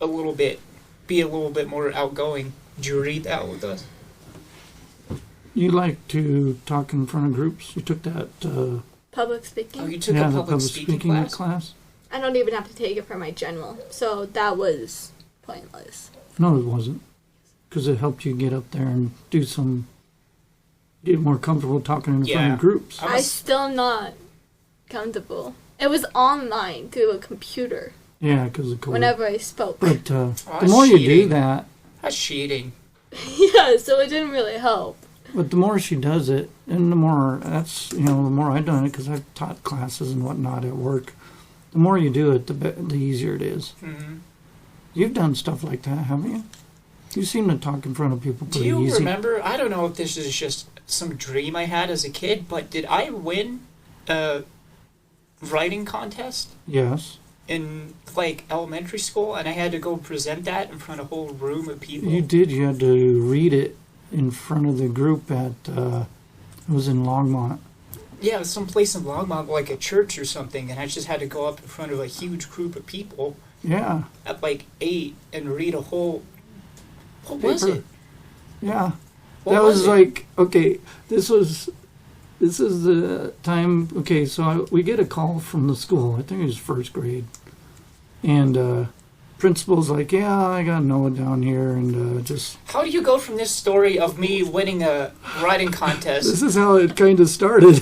Speaker 2: a little bit. Be a little bit more outgoing. Would you read that with us?
Speaker 1: You like to talk in front of groups? You took that
Speaker 3: Public speaking.
Speaker 2: Oh, you took
Speaker 1: yeah,
Speaker 2: a
Speaker 1: the
Speaker 2: public speaking class?
Speaker 3: I don't even have to take it for my general, so that was pointless.
Speaker 1: No, it wasn't. Because it helped you get up there and get more comfortable talking in front
Speaker 2: Yeah.
Speaker 1: of groups.
Speaker 2: I'm
Speaker 3: I'm still not comfortable. It was online through a computer
Speaker 1: Yeah, because of COVID.
Speaker 3: whenever I spoke.
Speaker 1: But the
Speaker 2: that's
Speaker 1: more you do
Speaker 2: cheating.
Speaker 1: that,
Speaker 2: That's cheating.
Speaker 3: Yeah, so it didn't really help.
Speaker 1: but the more she does it, and the more the more I've done it because I've taught classes and whatnot at work. The more you do it, the easier it is.
Speaker 2: Hmm.
Speaker 1: You've done stuff like that, haven't you? You seem to talk in front of people
Speaker 2: Do
Speaker 1: pretty
Speaker 2: you
Speaker 1: easy.
Speaker 2: remember? I don't know if this is just some dream I had as a kid, but did I win a writing contest
Speaker 1: Yes.
Speaker 2: in like elementary school, and I had to go present that in front of a whole room of people?
Speaker 1: You did. You had to read it in front of the group at, it was in Longmont.
Speaker 2: Yeah, it was someplace in Longmont, like a church or something, and I just had to go up in front of a huge group of people
Speaker 1: Yeah.
Speaker 2: at like 8 and read a whole. What was
Speaker 1: Paper.
Speaker 2: it?
Speaker 1: Yeah.
Speaker 2: What
Speaker 1: that
Speaker 2: was
Speaker 1: was
Speaker 2: it?
Speaker 1: like, okay, this is the time, okay, so we get a call from the school. I think it was first grade. And principal's like, yeah, I got Noah down here and just...
Speaker 2: How do you go from this story of me winning a writing contest?
Speaker 1: This is how it kind of started.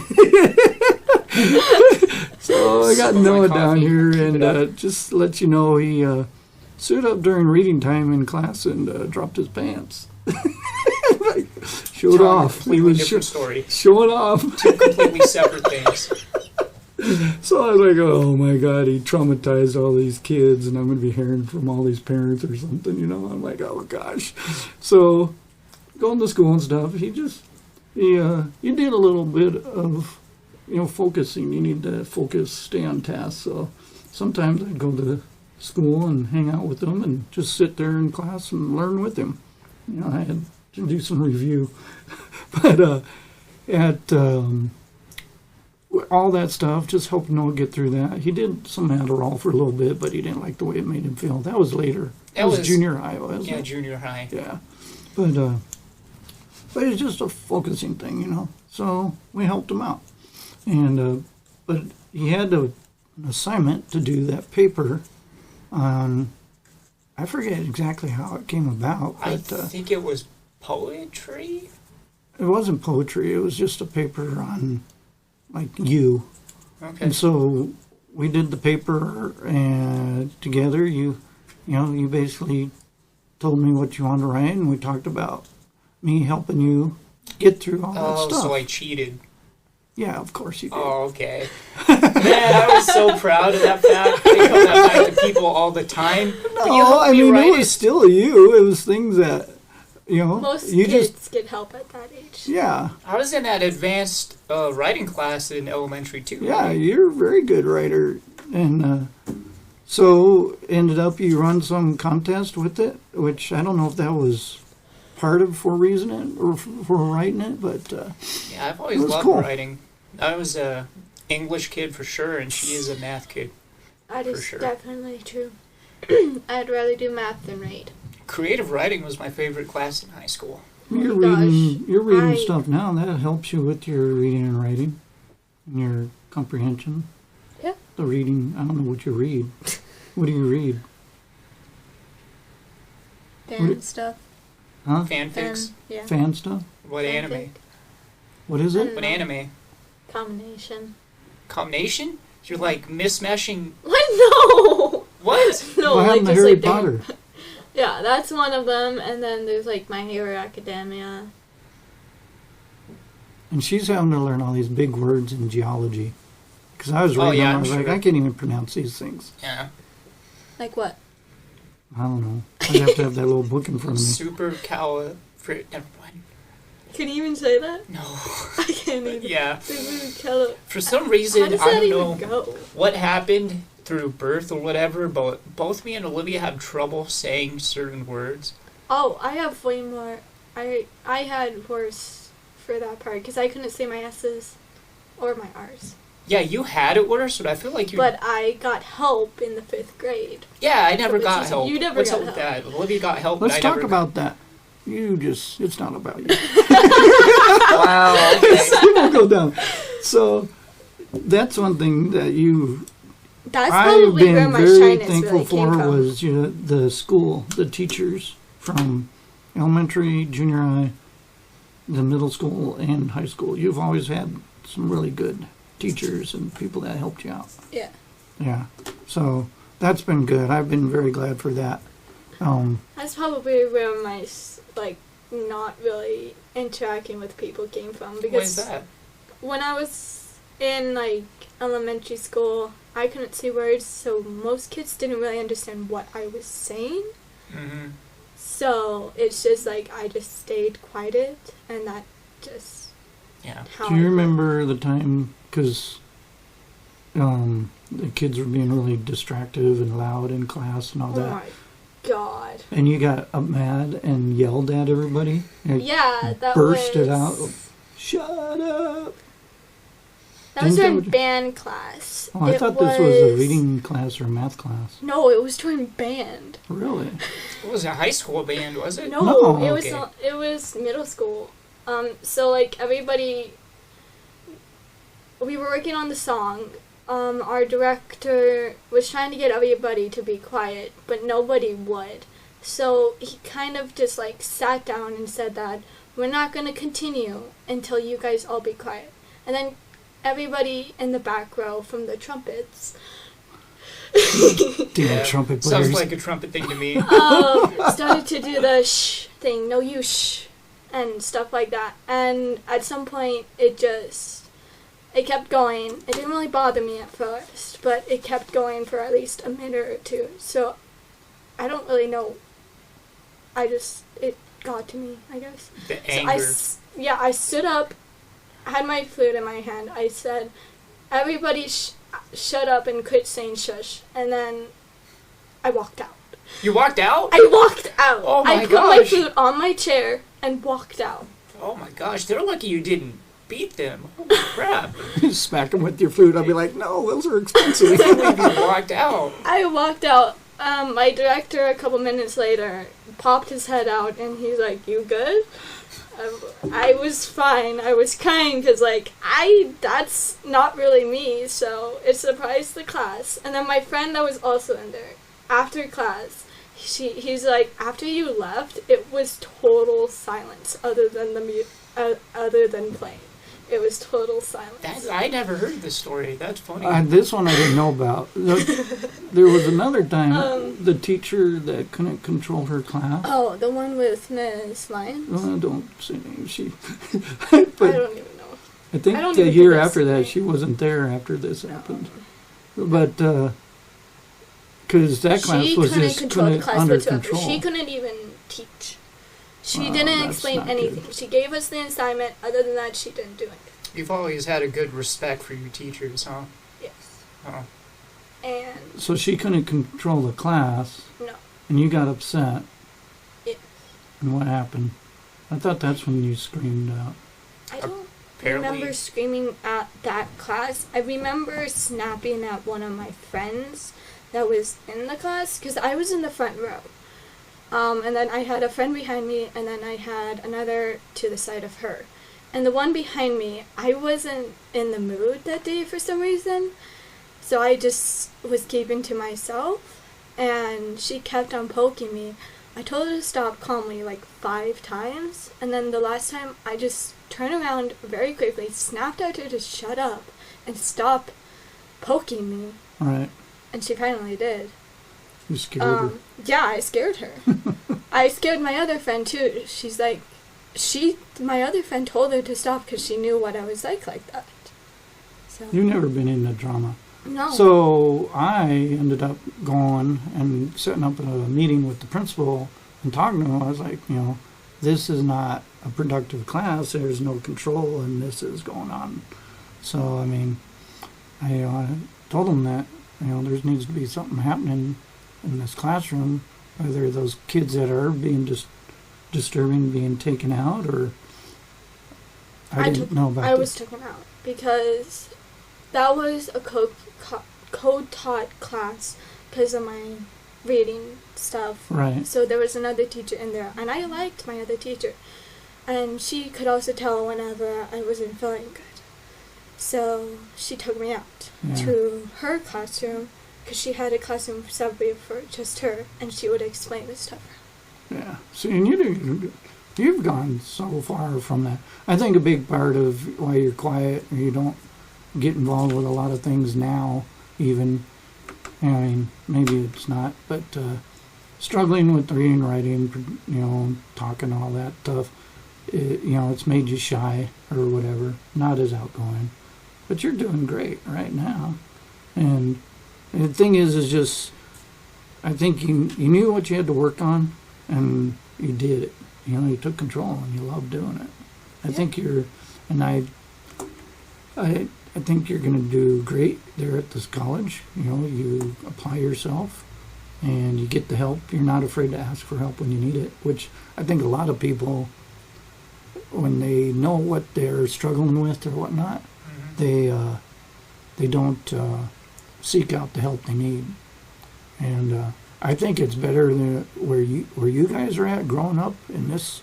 Speaker 1: So I got
Speaker 2: Spill my
Speaker 1: Noah down
Speaker 2: coffee.
Speaker 1: here
Speaker 2: Keep
Speaker 1: and
Speaker 2: it up.
Speaker 1: just to let you know, he stood up during reading time in class and dropped his pants. Showed
Speaker 2: Tell a
Speaker 1: off. He
Speaker 2: completely
Speaker 1: was
Speaker 2: different story.
Speaker 1: showing off.
Speaker 2: Two completely separate things.
Speaker 1: So I was like, oh my God, he traumatized all these kids and I'm going to be hearing from all these parents or something, you know. I'm like, oh gosh. So going to school and stuff, he did a little bit of, focusing. You need to focus, stay on task. So sometimes I'd go to school and hang out with him and just sit there in class and learn with him. I had to do some review. But all that stuff, just helping Noah get through that. He did some Adderall for a little bit, but he didn't like the way it made him feel. That was later. That was junior high, wasn't
Speaker 2: Yeah,
Speaker 1: it?
Speaker 2: junior high.
Speaker 1: Yeah. But it's just a focusing thing, So we helped him out. And but he had an assignment to do that paper on, I forget exactly how it came about,
Speaker 2: I
Speaker 1: but
Speaker 2: think it was poetry.
Speaker 1: it wasn't poetry. It was just a paper on, like, you.
Speaker 2: Okay.
Speaker 1: And so we did the paper together. You basically told me what you wanted to write, and we talked about me helping you get through all that
Speaker 2: Oh,
Speaker 1: stuff.
Speaker 2: so I cheated.
Speaker 1: Yeah, of course you did.
Speaker 2: Oh, okay. Man, I was so proud of that fact. I tell that back to people all the time. But you
Speaker 1: No,
Speaker 2: helped
Speaker 1: I
Speaker 2: me
Speaker 1: mean,
Speaker 2: write
Speaker 1: it was still you. It was things that,
Speaker 3: Most
Speaker 1: you
Speaker 3: kids
Speaker 1: just,
Speaker 3: get help at that age.
Speaker 1: yeah.
Speaker 2: I was in that advanced writing class in elementary too.
Speaker 1: Yeah,
Speaker 2: right?
Speaker 1: you're a very good writer. And so ended up you run some contest with it, which I don't know if that was part of for reason it or for writing it, but
Speaker 2: Yeah, I've always
Speaker 1: It was
Speaker 2: loved
Speaker 1: cool.
Speaker 2: writing. I was a English kid for sure, and she is a math kid.
Speaker 3: That is
Speaker 2: sure.
Speaker 3: definitely true. I'd rather do math than read.
Speaker 2: Creative writing was my favorite class in high school.
Speaker 1: you're
Speaker 3: my
Speaker 1: reading
Speaker 3: gosh.
Speaker 1: stuff now. That helps you with your reading and writing and your comprehension.
Speaker 3: Yeah.
Speaker 1: The reading, I don't know what you read. What do you read?
Speaker 3: Fan stuff.
Speaker 1: Huh?
Speaker 2: Fanfics?
Speaker 3: Yeah.
Speaker 1: Fan stuff?
Speaker 2: What
Speaker 3: Fanfic.
Speaker 2: anime?
Speaker 1: What is it?
Speaker 2: What anime?
Speaker 3: Combination.
Speaker 2: Combination? You're like mismeshing.
Speaker 3: What? No!
Speaker 2: What?
Speaker 3: No,
Speaker 1: What
Speaker 3: like
Speaker 1: happened to
Speaker 3: just
Speaker 1: Harry
Speaker 3: like
Speaker 1: Potter?
Speaker 3: different- Yeah, that's one of them, and then there's like My Hero Academia.
Speaker 1: And she's having to learn all these big words in geology. Because I was
Speaker 2: Oh,
Speaker 1: reading
Speaker 2: yeah,
Speaker 1: them, I
Speaker 2: I'm
Speaker 1: was like,
Speaker 2: sure.
Speaker 1: I can't even pronounce these things.
Speaker 2: Yeah.
Speaker 3: Like what?
Speaker 1: I don't know. I'd have to have that little book in front of me.
Speaker 2: Super Never mind.
Speaker 3: Can you even say that?
Speaker 2: No.
Speaker 3: I can't even.
Speaker 2: Yeah.
Speaker 3: Super
Speaker 2: For some
Speaker 3: How
Speaker 2: reason,
Speaker 3: does
Speaker 2: I
Speaker 3: that
Speaker 2: don't
Speaker 3: even
Speaker 2: know
Speaker 3: go?
Speaker 2: what happened through birth or whatever, but both me and Olivia have trouble saying certain words.
Speaker 3: Oh, I have way more. I had worse for that part because I couldn't say my S's or my R's.
Speaker 2: Yeah, you had it worse, but I feel like you.
Speaker 3: But I got help in the 5th grade.
Speaker 2: Yeah, I never
Speaker 3: Which
Speaker 2: got
Speaker 3: is-
Speaker 2: help.
Speaker 3: you never
Speaker 2: What's
Speaker 3: got
Speaker 2: up with that? Olivia got help.
Speaker 1: Let's
Speaker 2: but I
Speaker 1: talk
Speaker 2: never
Speaker 1: about that. It's not about you.
Speaker 2: Wow. Okay.
Speaker 1: We'll go down. So, that's one thing that
Speaker 3: That's
Speaker 1: I've
Speaker 3: probably where
Speaker 1: been
Speaker 3: my
Speaker 1: very
Speaker 3: shyness
Speaker 1: thankful
Speaker 3: really came
Speaker 1: for
Speaker 3: from.
Speaker 1: was the school, the teachers from elementary, junior high, the middle school, and high school. You've always had some really good teachers and people that helped you out.
Speaker 3: Yeah.
Speaker 1: Yeah. So that's been good. I've been very glad for that.
Speaker 3: That's probably where my not really interacting with people came from,
Speaker 2: Why
Speaker 3: because
Speaker 2: is that?
Speaker 3: when I was in elementary school, I couldn't see words, so most kids didn't really understand what I was saying.
Speaker 2: Mm-hmm.
Speaker 3: So it's just I just stayed quiet, and that just
Speaker 2: Yeah.
Speaker 3: how
Speaker 1: Do you
Speaker 3: I-
Speaker 1: remember the time, because the kids were being really distractive and loud in class and all
Speaker 3: Oh
Speaker 1: that,
Speaker 3: my god!
Speaker 1: and you got up mad and yelled at everybody? Like,
Speaker 3: Yeah, that
Speaker 1: burst
Speaker 3: was
Speaker 1: it out. Shut up!
Speaker 3: That was
Speaker 1: Didn't
Speaker 3: during
Speaker 1: that-
Speaker 3: band class.
Speaker 1: Oh, I thought this was a reading class or a math class.
Speaker 3: No, it was during band.
Speaker 1: Really?
Speaker 2: It was a high school band, was it?
Speaker 3: No,
Speaker 1: No.
Speaker 3: it was
Speaker 2: Okay.
Speaker 3: it was middle school. So everybody, we were working on the song. Our director was trying to get everybody to be quiet, but nobody would. So he kind of just sat down and said that we're not going to continue until you guys all be quiet. And then everybody in the back row from the trumpets
Speaker 1: Damn trumpet players.
Speaker 2: Sounds like a trumpet thing to me.
Speaker 3: started to do the shh thing, no you shh, and stuff like that. And at some point, it kept going. It didn't really bother me at first, but it kept going for at least a minute or two. So I don't really know. It got to me, I guess.
Speaker 2: The
Speaker 3: So
Speaker 2: anger.
Speaker 3: I stood up, had my flute in my hand. I said, everybody shut up and quit saying shush. And then I walked out.
Speaker 2: You walked out?
Speaker 3: I walked out.
Speaker 2: Oh my
Speaker 3: I put my
Speaker 2: gosh.
Speaker 3: flute on my chair and walked out.
Speaker 2: Oh my gosh, they're lucky you didn't beat them. Holy crap.
Speaker 1: Smack them with your flute. I'll be like, no, those are expensive.
Speaker 2: I can't believe you walked out.
Speaker 3: I walked out. My director, a couple minutes later, popped his head out and he's like, "You good?" I was fine. I was crying because, that's not really me, so it surprised the class. And then my friend that was also in there, after class, he's like, after you left, it was total silence other than other than playing. It was total silence.
Speaker 2: I never heard this story. That's funny.
Speaker 1: This one I didn't know about. There was another time the teacher that couldn't control her class.
Speaker 3: Oh, the one with Miss Lyons?
Speaker 1: Don't say names. She,
Speaker 3: I
Speaker 1: but
Speaker 3: don't even know.
Speaker 1: I think
Speaker 3: I don't
Speaker 1: the
Speaker 3: even
Speaker 1: year
Speaker 3: think I've
Speaker 1: after
Speaker 3: seen
Speaker 1: that
Speaker 3: it.
Speaker 1: she wasn't there after this happened. But because that class
Speaker 3: She
Speaker 1: was
Speaker 3: couldn't
Speaker 1: just
Speaker 3: control the class
Speaker 1: under
Speaker 3: whatsoever.
Speaker 1: control.
Speaker 3: She couldn't even teach. She
Speaker 1: Wow,
Speaker 3: didn't
Speaker 1: that's
Speaker 3: explain
Speaker 1: not
Speaker 3: anything.
Speaker 1: good.
Speaker 3: She gave us the assignment. Other than that, she didn't do anything.
Speaker 2: You've always had a good respect for your teachers, huh?
Speaker 3: Yes.
Speaker 2: Oh.
Speaker 3: And
Speaker 1: So she couldn't control the class,
Speaker 3: no.
Speaker 1: and you got upset.
Speaker 3: Yes.
Speaker 1: And what happened? I thought that's when you screamed out.
Speaker 3: I don't
Speaker 2: Apparently,
Speaker 3: remember screaming at that class. I remember snapping at one of my friends that was in the class because I was in the front row. And then I had a friend behind me, and then I had another to the side of her. And the one behind me, I wasn't in the mood that day for some reason. So I just was keeping to myself, and she kept on poking me. I told her to stop calmly 5 times, and then the last time I just turned around very quickly, snapped at her to shut up and stop poking me,
Speaker 1: All right,
Speaker 3: and she finally did.
Speaker 1: you scared her.
Speaker 3: Yeah, I scared her. I scared my other friend too. She's like, my other friend told her to stop because she knew what I was like that. So
Speaker 1: You've never been into drama.
Speaker 3: no.
Speaker 1: So I ended up going and setting up a meeting with the principal and talking to him. I was like, this is not a productive class. There's no control, and this is going on. So, I mean, I told him that, there needs to be something happening in this classroom, whether those kids that are being disturbing being taken out, or I didn't know about
Speaker 3: I
Speaker 1: this.
Speaker 3: was taken out because that was a code-taught class because of my reading stuff.
Speaker 1: Right.
Speaker 3: So there was another teacher in there, and I liked my other teacher. And she could also tell whenever I wasn't feeling good. So she took me out
Speaker 1: Yeah.
Speaker 3: to her classroom because she had a classroom separate for just her, and she would explain this stuff.
Speaker 1: Yeah. See, and you've gone so far from that. I think a big part of why you're quiet or you don't get involved with a lot of things now, even. I mean, maybe it's not, but struggling with reading, writing, talking, all that stuff, it's made you shy or whatever, not as outgoing. But you're doing great right now. And the thing is just, I think you knew what you had to work on, and you did it. You took control, and you love doing it. I think I think you're going to do great there at this college. You apply yourself, and you get the help. You're not afraid to ask for help when you need it, which I think a lot of people, when they know what they're struggling with or whatnot, mm-hmm. they don't seek out the help they need. And I think it's better than where you guys are at growing up in these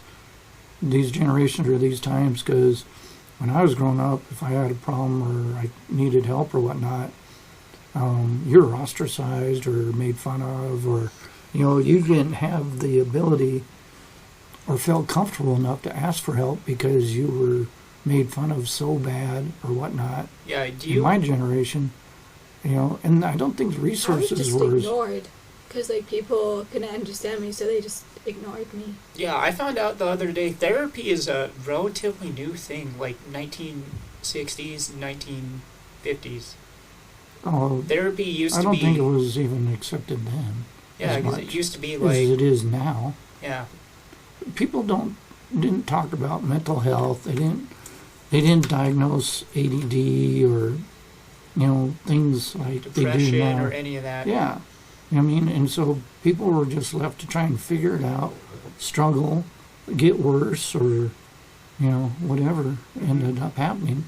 Speaker 1: generations or these times, because when I was growing up, if I had a problem or I needed help or whatnot, you were ostracized or made fun of, or you didn't have the ability or felt comfortable enough to ask for help because you were made fun of so bad or whatnot.
Speaker 2: Yeah,
Speaker 1: in my generation, and I don't think the resources were
Speaker 3: ignored, because people couldn't understand me, so they just ignored me.
Speaker 2: Yeah, I found out the other day therapy is a relatively new thing, like 1960s, 1950s.
Speaker 1: Oh,
Speaker 2: therapy used to be...
Speaker 1: I don't think it was even accepted then.
Speaker 2: Yeah, because it used to be
Speaker 1: as
Speaker 2: like...
Speaker 1: it is now.
Speaker 2: Yeah.
Speaker 1: People didn't talk about mental health. They didn't diagnose ADD or things like
Speaker 2: depression
Speaker 1: they do now.
Speaker 2: Or any of that.
Speaker 1: Yeah. And so people were just left to try and figure it out, struggle, get worse, or, whatever ended up happening.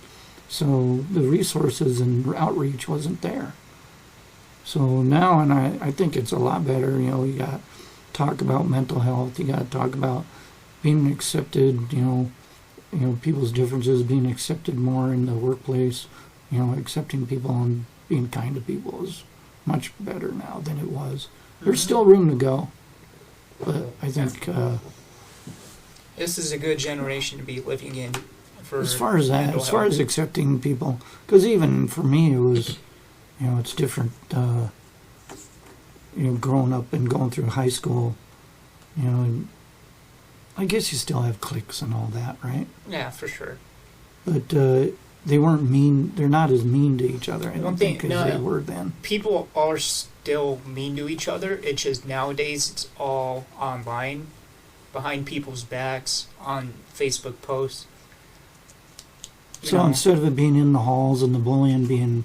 Speaker 1: So the resources and outreach wasn't there. So now, and I think it's a lot better, you got to talk about mental health, you got to talk about being accepted, people's differences, being accepted more in the workplace, accepting people and being kind to people is much better now than it was. There's still room to go, but I think
Speaker 2: this is a good generation to be living in.
Speaker 1: As far as accepting people, because even for me it was, it's different. Growing up and going through high school, I guess you still have cliques and all that, right?
Speaker 2: Yeah, for sure.
Speaker 1: But they weren't mean. They're not as mean to each other, I don't think, as they were then.
Speaker 2: People are still mean to each other. It's just nowadays it's all online, behind people's backs, on Facebook posts.
Speaker 1: So instead of it being in the halls and the bullying being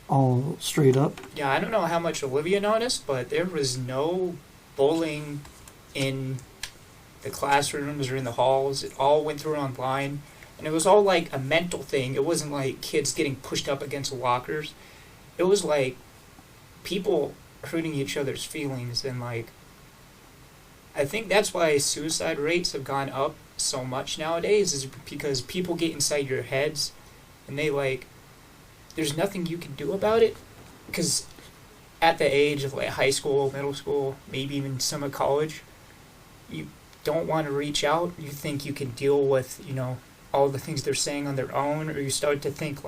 Speaker 1: all straight up?
Speaker 2: Yeah, I don't know how much Olivia noticed, but there was no bullying in the classrooms or in the halls. It all went through online. And it was all like a mental thing. It wasn't like kids getting pushed up against lockers. It was like people hurting each other's feelings. And I think that's why suicide rates have gone up so much nowadays, is because people get inside your heads and there's nothing you can do about it. Because at the age of high school, middle school, maybe even some of college, you don't want to reach out. You think you can deal with, all the things they're saying on their own, or you start to think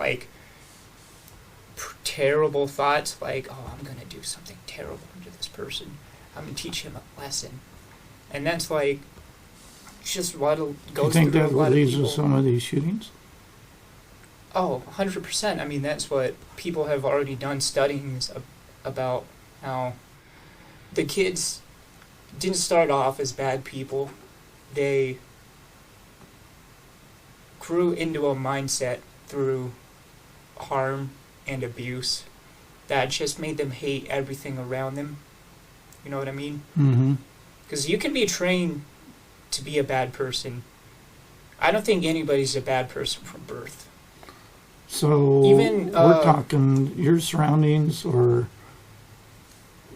Speaker 2: terrible thoughts oh, I'm going to do something terrible to this person. I'm going to teach him a lesson. And that's just what goes through a lot of people.
Speaker 1: You think that leads to some of these shootings?
Speaker 2: Oh, 100%. I mean, that's what people have already done studies about, how the kids didn't start off as bad people. They grew into a mindset through harm and abuse that just made them hate everything around them. You know what I mean?
Speaker 1: Mm-hmm.
Speaker 2: Because you can be trained to be a bad person. I don't think anybody's a bad person from birth.
Speaker 1: So
Speaker 2: even
Speaker 1: we're talking your surroundings, or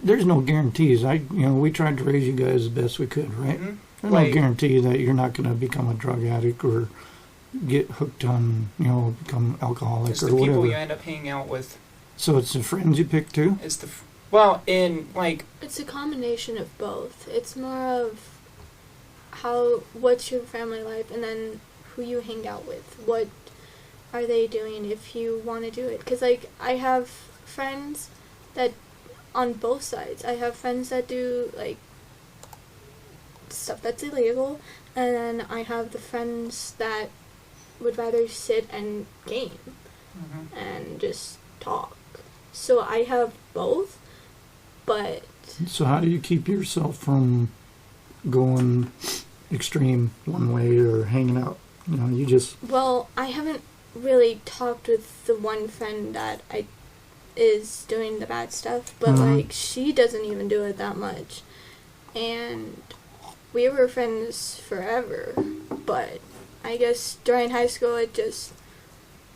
Speaker 1: there's no guarantees. We tried to raise you guys the best we could, right?
Speaker 2: Mm-hmm.
Speaker 1: There's no guarantee that you're not going to become a drug addict or get hooked on, become alcoholic
Speaker 2: it's
Speaker 1: or
Speaker 2: the
Speaker 1: whatever.
Speaker 2: people you end up hanging out with.
Speaker 1: So it's the friends you pick too?
Speaker 2: It's
Speaker 3: a combination of both. It's more of what's your family life, and then who you hang out with, what are they doing if you want to do it? Because, like, I have friends that, on both sides, I have friends that do, like, stuff that's illegal, and then I have the friends that would rather sit and game and just talk. So I have both, but...
Speaker 1: So how do you keep yourself from going extreme one way or hanging out? You know, you just...
Speaker 3: Well, I haven't really talked with the one friend that is doing the bad stuff, but like she doesn't even do it that much, and we were friends forever. But I guess during high school,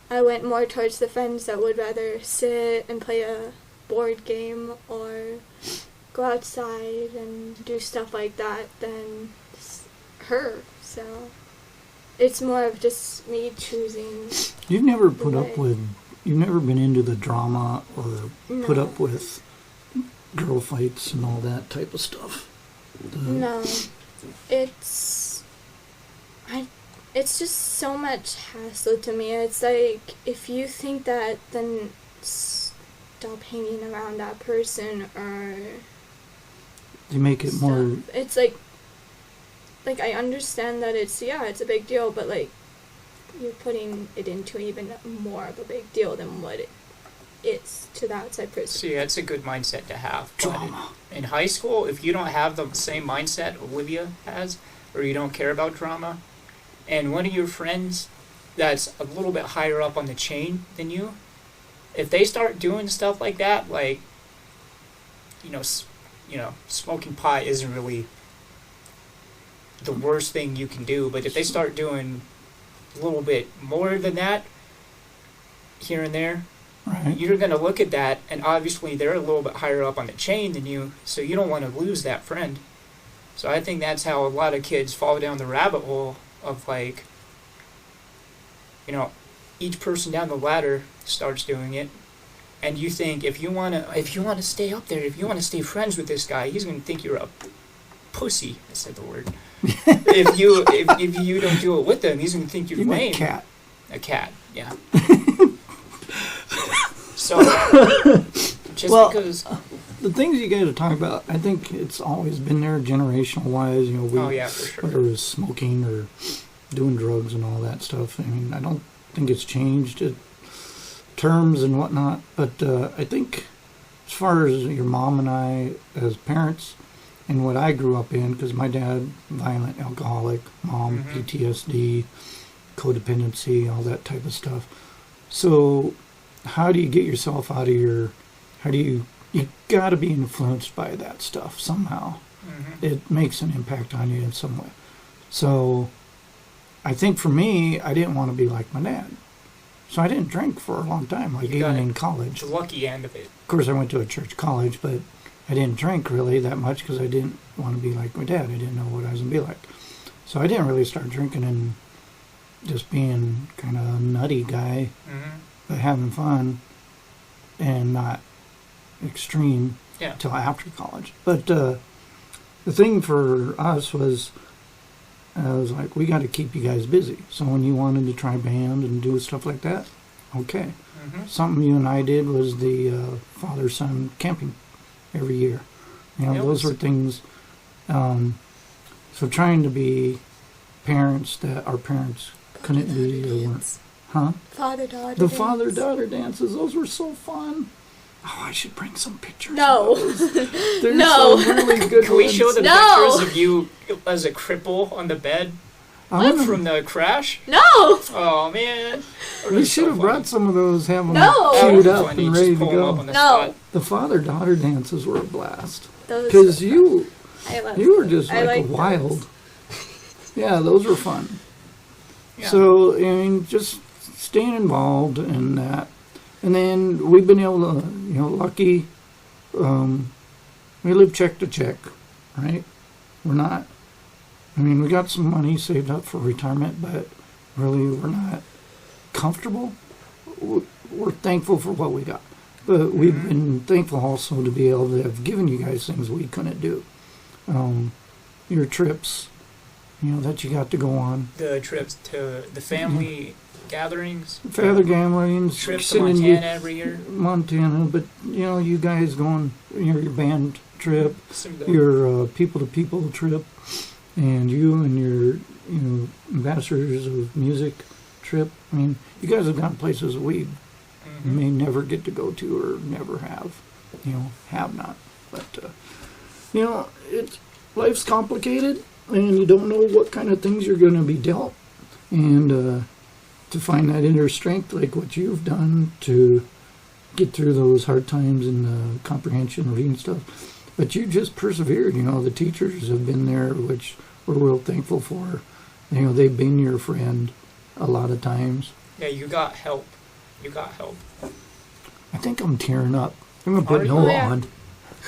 Speaker 3: I went more towards the friends that would rather sit and play a board game or go outside and do stuff like that than her. So it's more of just me choosing.
Speaker 1: You've never you've never been into the drama or put up with girl fights and all that type of stuff?
Speaker 3: No. It's just so much hassle to me. It's like, if you think that, then stop hanging around that person, or
Speaker 1: You make it
Speaker 3: stuff.
Speaker 1: more...
Speaker 3: It's like I understand that it's a big deal, but like you're putting it into even more of a big deal than what it is to the outside person.
Speaker 2: See, that's a good mindset to have. But
Speaker 1: Drama.
Speaker 2: in high school, if you don't have the same mindset Olivia has, or you don't care about drama, and one of your friends that's a little bit higher up on the chain than you, if they start doing stuff like that, like, smoking pot isn't really the worst thing you can do, but if they start doing a little bit more than that, here and there,
Speaker 1: Right.
Speaker 2: you're going to look at that, and obviously they're a little bit higher up on the chain than you, so you don't want to lose that friend. So I think that's how a lot of kids fall down the rabbit hole of, like, each person down the ladder starts doing it, and you think if you want to stay up there, if you want to stay friends with this guy, he's going to think you're a pussy. I said the word. if you don't do it with them, he's going to think you're
Speaker 1: You
Speaker 2: lame.
Speaker 1: meant cat.
Speaker 2: A cat, yeah. So, just
Speaker 1: Well,
Speaker 2: because...
Speaker 1: The things you got to talk about, I think it's always been there generational wise.
Speaker 2: Oh, yeah, for sure.
Speaker 1: Whether it was smoking or doing drugs and all that stuff. I mean, I don't think it's changed terms and whatnot. But I think as far as your mom and I as parents and what I grew up in, because my dad, violent alcoholic, mom, PTSD, codependency, all that type of stuff. So how do you get yourself out of you got to be influenced by that stuff somehow. It makes an impact on you in some way. So I think for me, I didn't want to be like my dad. So I didn't drink for a long time, like even in college.
Speaker 2: The lucky end of it.
Speaker 1: Of course, I went to a church college, but I didn't drink really that much because I didn't want to be like my dad. I didn't know what I was going to be like. So I didn't really start drinking and just being kind of a nutty guy, but having fun and not extreme till after college. But the thing for us was, I was like, we got to keep you guys busy. So when you wanted to try band and do stuff like that, okay. Something you and I did was the father-son camping every year. Those were things. So trying to be parents that our parents couldn't be or weren't. Huh?
Speaker 3: Father-daughter
Speaker 1: The
Speaker 3: dance.
Speaker 1: father-daughter dances, those were so fun. Oh, I should bring some pictures.
Speaker 3: No.
Speaker 1: of those. There's
Speaker 3: No.
Speaker 1: some really good
Speaker 2: Can we
Speaker 1: ones.
Speaker 2: show the
Speaker 3: No.
Speaker 2: pictures of you as a cripple on the bed from the crash?
Speaker 3: No!
Speaker 2: Oh, man.
Speaker 1: We should have brought some of those, have them
Speaker 3: No.
Speaker 1: queued
Speaker 2: That
Speaker 1: up
Speaker 2: was funny.
Speaker 1: and
Speaker 2: Just
Speaker 1: ready to
Speaker 2: pull 'em up
Speaker 1: go.
Speaker 2: on the
Speaker 3: No.
Speaker 2: spot.
Speaker 1: The father-daughter dances were a blast.
Speaker 3: Those
Speaker 1: Because
Speaker 3: were
Speaker 1: you
Speaker 3: fun. I love
Speaker 1: were
Speaker 3: those.
Speaker 1: just
Speaker 3: I
Speaker 1: like a
Speaker 3: those.
Speaker 1: wild. Yeah, those were fun.
Speaker 2: Yeah.
Speaker 1: So, I mean, just staying involved in that. And then we've been able to, lucky, we live check to check, right? We got some money saved up for retirement, but really we're not comfortable. We're thankful for what we got. But we've been thankful also to be able to have given you guys things we couldn't do. Your trips, that you got to go on.
Speaker 2: The trips to the family gatherings.
Speaker 1: Father Gamblings,
Speaker 2: Trips to Montana every year.
Speaker 1: Montana, but you guys going your band trip,
Speaker 2: Some of the-
Speaker 1: your people-to-people trip, and your ambassadors of music trip. I mean, you guys have gone places we may never get to go to or never have not. But it's life's complicated, and you don't know what kind of things you're going to be dealt, and to find that inner strength, like what you've done, to get through those hard times in the comprehension, reading stuff. But you just persevered. The teachers have been there, which we're real thankful for. They've been your friend a lot of times.
Speaker 2: Yeah, you got help. You got help.
Speaker 1: I think I'm tearing up. I'm going to put
Speaker 2: Are you?
Speaker 1: Noah
Speaker 3: Oh, yeah.
Speaker 1: on.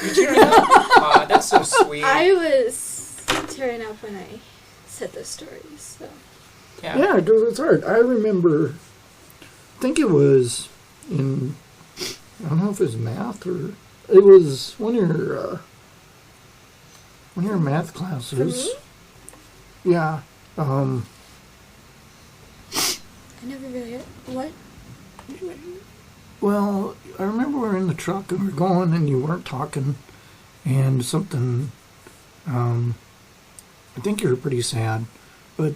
Speaker 2: You cheering up? Aw, that's so sweet.
Speaker 3: I was tearing up when I said the stories. So.
Speaker 1: Yeah, because it's hard. I remember, I think it was in, I don't know if it was math or, it was one of your math classes.
Speaker 3: For me?
Speaker 1: Yeah.
Speaker 3: I never really. What?
Speaker 1: Well, I remember we were in the truck and we were going and you weren't talking and something, I think you were pretty sad, but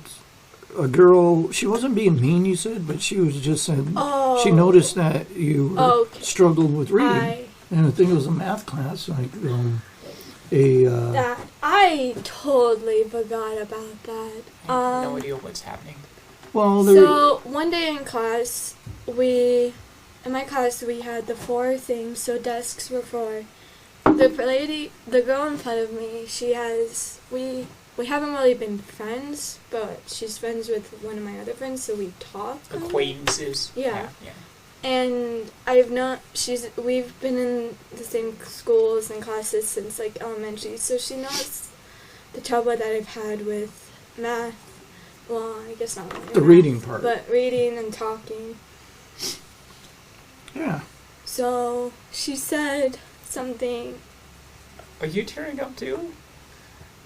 Speaker 1: a girl, she wasn't being mean, you said, but she was just saying, she noticed that you struggled with reading. And I think it was a math class, like
Speaker 3: that I totally forgot about that.
Speaker 2: I have no idea what's happening.
Speaker 1: Well,
Speaker 3: so one day in class, in my class we had the 4 things. So desks were for the girl in front of me. We haven't really been friends, but she's friends with one of my other friends, so we talk.
Speaker 2: Acquaintances.
Speaker 3: Yeah. And we've been in the same schools and classes since like elementary, so she knows the trouble that I've had with math. Well, I guess not really
Speaker 1: the
Speaker 3: math,
Speaker 1: reading part.
Speaker 3: but reading and talking.
Speaker 1: Yeah.
Speaker 3: So she said something.
Speaker 2: Are you tearing up too?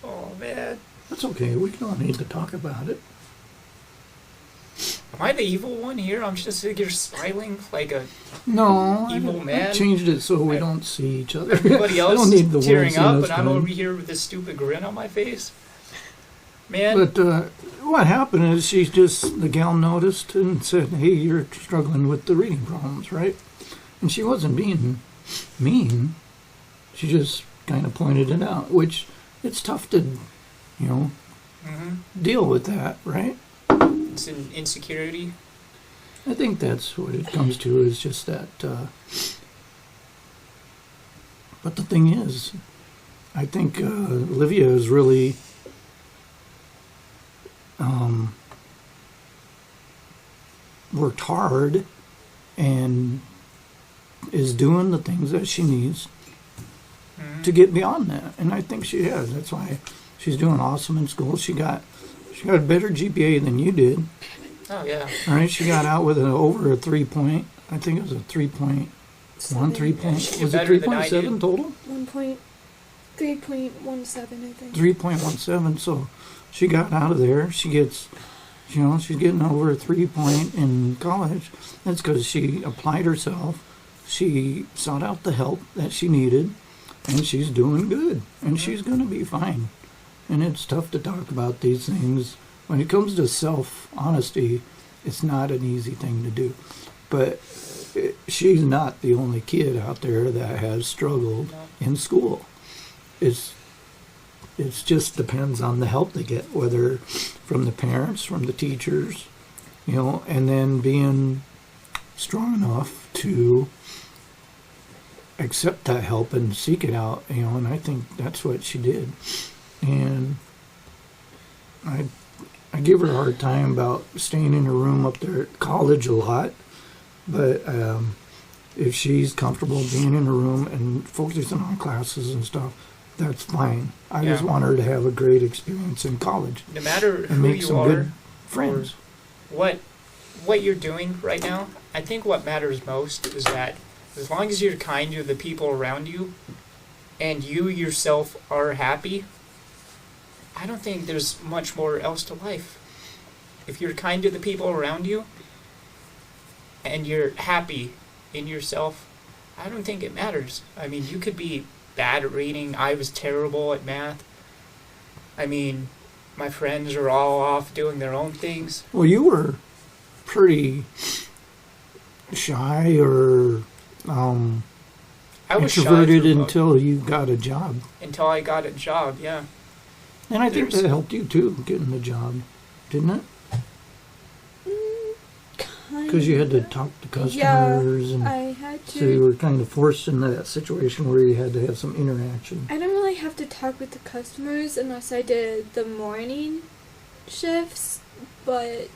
Speaker 2: Oh man.
Speaker 1: That's okay. We don't need to talk about it.
Speaker 2: Am I the evil one here? I'm just sitting here smiling like a
Speaker 1: No,
Speaker 2: evil
Speaker 1: I
Speaker 2: man.
Speaker 1: changed it so we don't see each other.
Speaker 2: Everybody
Speaker 1: I
Speaker 2: else
Speaker 1: don't need the
Speaker 2: is tearing
Speaker 1: world seeing
Speaker 2: up,
Speaker 1: us
Speaker 2: and I'm
Speaker 1: crying.
Speaker 2: over here with this stupid grin on my face. Man,
Speaker 1: But what happened is the gal noticed and said, hey, you're struggling with the reading problems, right? And she wasn't being mean. She just kind of pointed it out, which it's tough to, deal with that, right?
Speaker 2: it's an insecurity.
Speaker 1: I think that's what it comes to, is just that. But the thing is, I think Olivia is really worked hard and is doing the things that she needs to get beyond that. And I think she has. That's why she's doing awesome in school. She got a better GPA than you did.
Speaker 2: Oh yeah.
Speaker 1: All right, she got out with over a 3 point. I think it was a 3.1, 3 point.
Speaker 2: she did
Speaker 1: Was it
Speaker 2: better than I
Speaker 1: 3.7
Speaker 2: did.
Speaker 1: total?
Speaker 3: 3.17, I think.
Speaker 1: 3.17. So she got out of there. She gets, she's getting over a 3 point in college. That's because she applied herself. She sought out the help that she needed, and she's doing good. And she's going to be fine. And it's tough to talk about these things. When it comes to self-honesty, it's not an easy thing to do. But she's not the only kid out there that has struggled in school. It just depends on the help they get, whether from the parents, from the teachers, and then being strong enough to accept that help and seek it out, and I think that's what she did. And I give her a hard time about staying in her room up there at college a lot, but if she's comfortable being in her room and focusing on classes and stuff, that's fine. I just want her to have a great experience in college.
Speaker 2: No matter
Speaker 1: and
Speaker 2: who
Speaker 1: make
Speaker 2: you
Speaker 1: some
Speaker 2: are,
Speaker 1: good friends.
Speaker 2: what you're doing right now, I think what matters most is that as long as you're kind to the people around you, and you yourself are happy, I don't think there's much more else to life. If you're kind to the people around you and you're happy in yourself, I don't think it matters. I mean, you could be bad at reading. I was terrible at math. I mean, my friends are all off doing their own things.
Speaker 1: Well, you were pretty shy or
Speaker 2: I was
Speaker 1: introverted
Speaker 2: shy
Speaker 1: until you got a job.
Speaker 2: until I got a job, yeah.
Speaker 1: And I think
Speaker 2: There's-
Speaker 1: that helped you too, getting the job, didn't it? Because you had to talk to customers, and
Speaker 3: I had to.
Speaker 1: so you were kind of forced into that situation where you had to have some interaction.
Speaker 3: I didn't really have to talk with the customers unless I did the morning shifts, but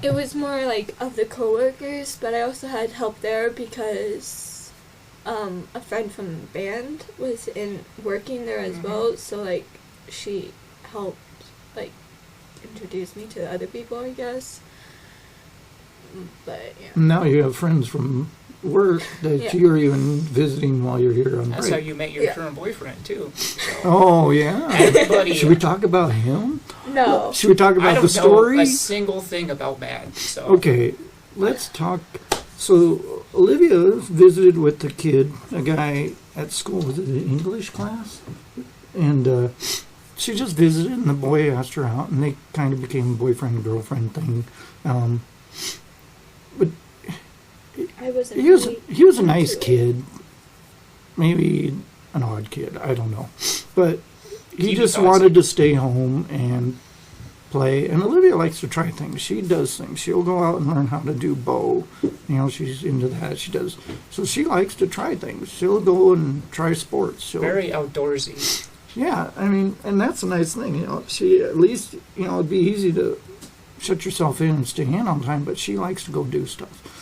Speaker 3: it was more like of the coworkers. But I also had help there because a friend from the band was working there as well, so like she helped like introduce me to other people, I guess. But yeah.
Speaker 1: Now you have friends from work that
Speaker 3: Yeah.
Speaker 1: you're even visiting while you're here on
Speaker 2: That's how
Speaker 1: break.
Speaker 2: you met your
Speaker 3: Yeah.
Speaker 2: current boyfriend, too. So,
Speaker 1: Oh, yeah.
Speaker 2: everybody...
Speaker 1: Should we talk about him?
Speaker 3: No.
Speaker 1: Should we talk
Speaker 2: I
Speaker 1: about
Speaker 2: don't
Speaker 1: the story?
Speaker 2: know a single thing about Matt, so...
Speaker 1: Okay, let's talk. So, Olivia visited with the kid, a guy at school. Was it an English class? And she just visited, and the boy asked her out, and they kind of became a boyfriend-girlfriend thing. But
Speaker 3: I wasn't.
Speaker 1: he was
Speaker 3: really
Speaker 1: he was a nice
Speaker 3: into it.
Speaker 1: kid, maybe an odd kid. I don't know, but he just
Speaker 2: DBToxic.
Speaker 1: wanted to stay home and play. And Olivia likes to try things. She does things. She'll go out and learn how to do bow. You know, she's into that. She does. So she likes to try things. She'll go and try sports. She'll,
Speaker 2: Very outdoorsy.
Speaker 1: yeah, I mean, and that's a nice thing. You know, she at least, you know, it'd be easy to shut yourself in and stay in all the time, but she likes to go do stuff.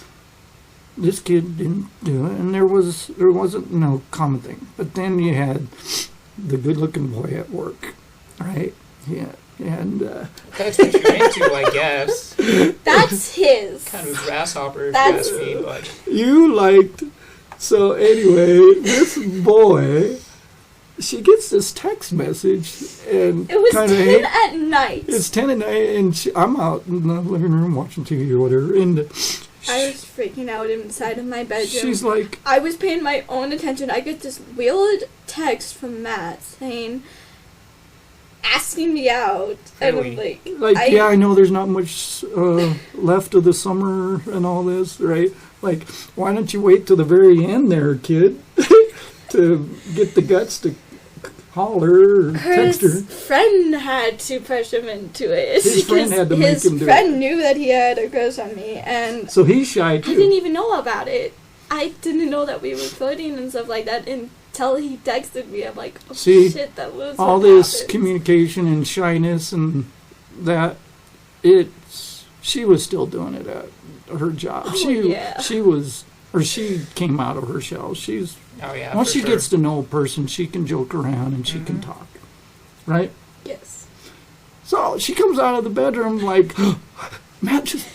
Speaker 1: This kid didn't do it, and there wasn't no common thing. But then you had the good-looking boy at work, right? Yeah, and
Speaker 2: That's what you're into, I guess.
Speaker 3: That's his.
Speaker 2: Kind of a grasshopper, if you
Speaker 3: That's-
Speaker 2: ask me, but...
Speaker 1: you liked. So anyway, this boy, she gets this text message, and
Speaker 3: It was
Speaker 1: kind
Speaker 3: 10 at night.
Speaker 1: It's 10 at night, and I'm out in the living room watching TV or whatever, and
Speaker 3: I was freaking out inside of my bedroom.
Speaker 1: she's like,
Speaker 3: I was paying my own attention. I get this weird text from Matt saying, asking me out. And I'm
Speaker 2: Really?
Speaker 3: like,
Speaker 1: yeah, I know there's not much left of the summer and all this, right? Like, why don't you wait till the very end there, kid, to get the guts to holler or text her?
Speaker 3: his friend had to push him into it.
Speaker 1: His friend
Speaker 3: because
Speaker 1: had to make
Speaker 3: his
Speaker 1: him do
Speaker 3: friend
Speaker 1: it.
Speaker 3: knew that he had a crush on me, and
Speaker 1: So he's shy
Speaker 3: I didn't
Speaker 1: too.
Speaker 3: even know about it. I didn't know that we were flirting and stuff like that until he texted me. I'm like, oh
Speaker 1: See,
Speaker 3: shit, that was
Speaker 1: All
Speaker 3: what
Speaker 1: this
Speaker 3: happened.
Speaker 1: communication and shyness and that, she was still doing it at her job.
Speaker 3: Oh, yeah.
Speaker 1: She came out of her shell.
Speaker 2: Oh, yeah,
Speaker 1: Once
Speaker 2: for
Speaker 1: she
Speaker 2: sure.
Speaker 1: gets to know a person, she can joke around and she can talk, right?
Speaker 3: Yes.
Speaker 1: So she comes out of the bedroom like, Matt just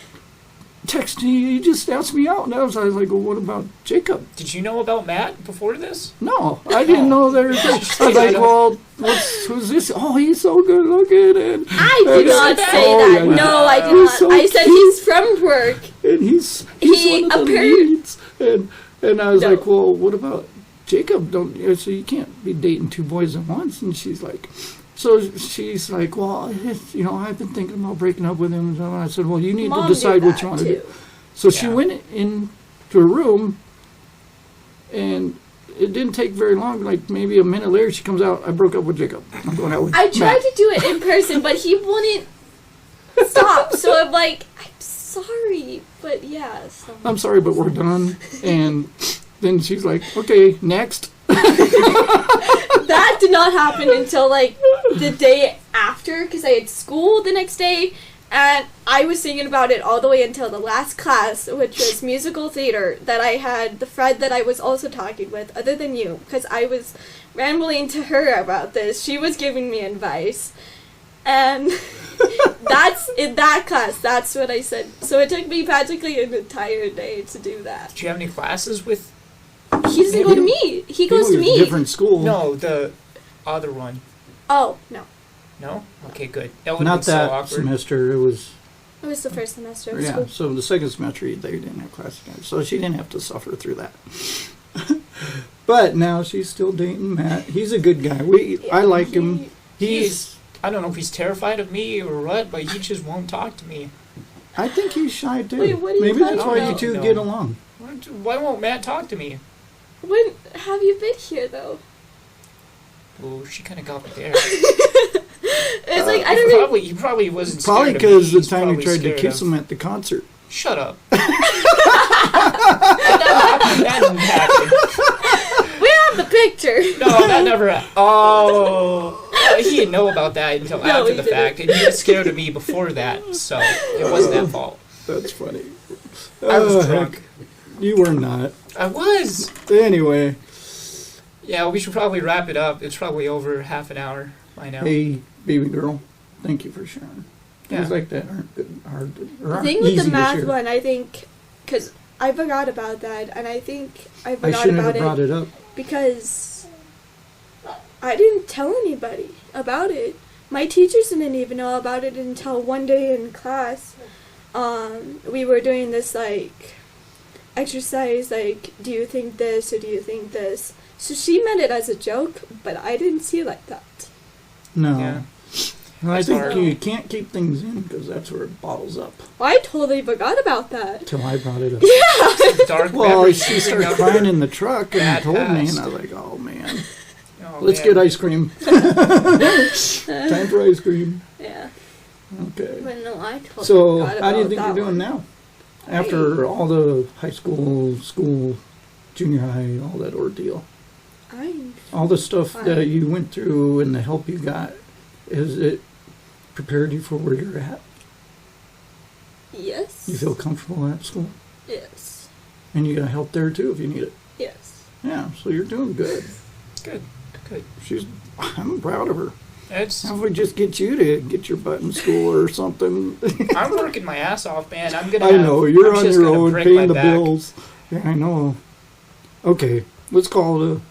Speaker 1: texted me. He just asked me out, and I was like, well, what about Jacob?
Speaker 2: Did you know about Matt before this?
Speaker 1: No, I didn't know there. I was like, well, who's this? Oh, he's so good looking, and
Speaker 3: I did not say
Speaker 1: Oh,
Speaker 3: that.
Speaker 1: yeah,
Speaker 3: No, I did
Speaker 1: He's
Speaker 3: not.
Speaker 1: so
Speaker 3: I said
Speaker 1: cute.
Speaker 3: he's from work.
Speaker 1: and he's
Speaker 3: He
Speaker 1: one of the
Speaker 3: appeared-
Speaker 1: leads. And I was
Speaker 3: No.
Speaker 1: like, well, what about Jacob? So you can't be dating two boys at once. And she's like, well, you know, I've been thinking about breaking up with him. And I said, well, you need
Speaker 3: Mom
Speaker 1: to decide
Speaker 3: did
Speaker 1: what
Speaker 3: that,
Speaker 1: you want to do.
Speaker 3: too.
Speaker 1: So she
Speaker 2: Yeah.
Speaker 1: went into her room, and it didn't take very long. Like maybe a minute later, she comes out. I broke up with Jacob. I'm going out with
Speaker 3: I tried
Speaker 1: Matt.
Speaker 3: to do it in person, but he wouldn't stop. So I'm like, I'm sorry, but yeah. So.
Speaker 1: I'm sorry, but we're done. And then she's like, okay, next.
Speaker 3: That did not happen until like the day after, because I had school the next day, and I was thinking about it all the way until the last class, which was musical theater, that I had the friend that I was also talking with, other than you, because I was rambling to her about this. She was giving me advice, and that's in that class. That's what I said. So it took me practically an entire day to do that.
Speaker 2: Did you have any classes with...
Speaker 3: He doesn't go to me. He goes to me.
Speaker 1: Different school.
Speaker 2: No, the other one.
Speaker 3: Oh no.
Speaker 2: No? Okay, good. That would have
Speaker 1: Not
Speaker 2: been so
Speaker 1: that
Speaker 2: awkward.
Speaker 1: semester. It was
Speaker 3: It was the first semester of
Speaker 1: yeah.
Speaker 3: school.
Speaker 1: So the second semester they didn't have class again, so she didn't have to suffer through that. But now she's still dating Matt. He's a good guy. I like him. He's.
Speaker 2: I don't know if he's terrified of me or what, but he just won't talk to me.
Speaker 1: I think he's shy too.
Speaker 3: Wait, what are you
Speaker 1: Maybe that's
Speaker 3: talking
Speaker 1: why you
Speaker 3: about?
Speaker 1: two
Speaker 2: No.
Speaker 1: get along.
Speaker 2: Why won't Matt talk to me?
Speaker 3: When have you been here though?
Speaker 2: Oh, she kind of got me there.
Speaker 3: It's like I don't know.
Speaker 2: He probably wasn't
Speaker 1: Probably
Speaker 2: scared of me.
Speaker 1: because the
Speaker 2: He's
Speaker 1: time you
Speaker 2: probably
Speaker 1: tried to
Speaker 2: scared
Speaker 1: kiss
Speaker 2: of-
Speaker 1: him at the concert.
Speaker 2: Shut up. That didn't happen.
Speaker 3: We have the picture.
Speaker 2: No, that never happened. Oh. He didn't know about that until
Speaker 3: No,
Speaker 2: after
Speaker 3: he
Speaker 2: the
Speaker 3: didn't.
Speaker 2: fact, and he was scared of me before that, so it wasn't that fault.
Speaker 1: That's funny.
Speaker 2: I was
Speaker 1: Oh,
Speaker 2: drunk.
Speaker 1: heck. You were not.
Speaker 2: I was.
Speaker 1: Anyway,
Speaker 2: Yeah, we should probably wrap it up. It's probably over half an hour by now.
Speaker 1: hey, baby girl, thank you for sharing.
Speaker 2: Yeah.
Speaker 1: Things like that aren't good, hard, or
Speaker 3: The
Speaker 1: aren't
Speaker 3: thing with
Speaker 1: easy
Speaker 3: the
Speaker 1: to
Speaker 3: math
Speaker 1: share.
Speaker 3: one, I think, because I forgot about that, and I think I
Speaker 1: I
Speaker 3: forgot
Speaker 1: shouldn't
Speaker 3: about
Speaker 1: have brought it up.
Speaker 3: because I didn't tell anybody about it. My teachers didn't even know about it until one day in class. We were doing this like exercise, like, do you think this or do you think this? So she meant it as a joke, but I didn't see it like that.
Speaker 1: No.
Speaker 2: Yeah.
Speaker 1: And I
Speaker 2: It's
Speaker 1: think
Speaker 2: hard.
Speaker 1: you can't keep things in because that's where it bottles up.
Speaker 3: Well, I totally forgot about that.
Speaker 1: Till I brought it up.
Speaker 2: Dark
Speaker 1: Well,
Speaker 2: memories
Speaker 1: she
Speaker 2: bring
Speaker 1: started
Speaker 2: up
Speaker 1: crying
Speaker 2: her-
Speaker 1: in the truck and
Speaker 2: Bad
Speaker 1: told me,
Speaker 2: past.
Speaker 1: and I was like, "Oh man,
Speaker 2: Oh,
Speaker 1: let's
Speaker 2: man.
Speaker 1: get ice cream. Time for ice cream."
Speaker 3: Yeah.
Speaker 1: Okay.
Speaker 3: But no, I totally
Speaker 1: So,
Speaker 3: forgot
Speaker 1: how do you
Speaker 3: about
Speaker 1: think
Speaker 3: that
Speaker 1: you're doing
Speaker 3: one.
Speaker 1: now? After all the high school, junior high, all that ordeal,
Speaker 3: I'm
Speaker 1: all the stuff
Speaker 3: Fine.
Speaker 1: that you went through and the help you got, is it prepared you for where you're at?
Speaker 3: yes.
Speaker 1: You feel comfortable at school,
Speaker 3: Yes.
Speaker 1: and you got help there too if you need it.
Speaker 3: Yes.
Speaker 1: Yeah, so you're doing good.
Speaker 2: Good. Good.
Speaker 1: I'm proud of her.
Speaker 2: It's.
Speaker 1: How if we just get you to get your butt in school or something?
Speaker 2: I'm working my ass off, man. I'm gonna.
Speaker 1: I know you're
Speaker 2: I'm
Speaker 1: on
Speaker 2: just
Speaker 1: your
Speaker 2: gonna
Speaker 1: own,
Speaker 2: break
Speaker 1: paying
Speaker 2: my
Speaker 1: the
Speaker 2: back.
Speaker 1: bills. Yeah, I know. Okay, let's call it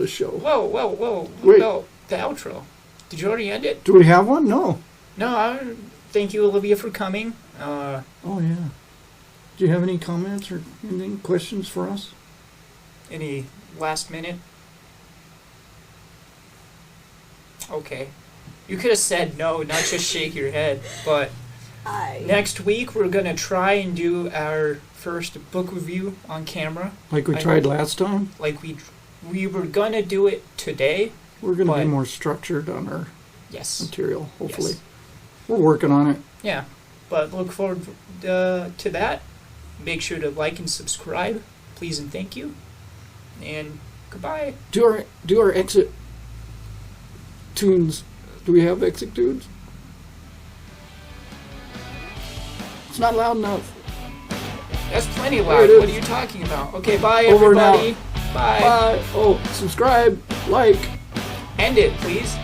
Speaker 1: a show.
Speaker 2: Whoa!
Speaker 1: Wait.
Speaker 2: No, the outro. Did you already end it?
Speaker 1: Do we have one? No.
Speaker 2: No. Thank you, Olivia, for coming.
Speaker 1: Oh yeah. Do you have any comments or any questions for us?
Speaker 2: Any last minute? Okay. You could have said no, not just shake your head. But next week we're gonna try and do our first book review on camera.
Speaker 1: Like we
Speaker 2: I
Speaker 1: tried
Speaker 2: hope-
Speaker 1: last time.
Speaker 2: Like we were gonna do it today.
Speaker 1: We're going to be
Speaker 2: But-
Speaker 1: more structured on our
Speaker 2: Yes.
Speaker 1: material. Hopefully,
Speaker 2: Yes.
Speaker 1: we're working on it.
Speaker 2: Yeah. But look forward to that. Make sure to like and subscribe, please and thank you. And goodbye.
Speaker 1: Do our exit tunes. Do we have exit tunes? It's not loud enough.
Speaker 2: That's plenty
Speaker 1: There
Speaker 2: loud.
Speaker 1: it is.
Speaker 2: What are you talking about? Okay, bye
Speaker 1: Over and
Speaker 2: everybody. Bye.
Speaker 1: Bye. Oh, subscribe, like.
Speaker 2: End it, please.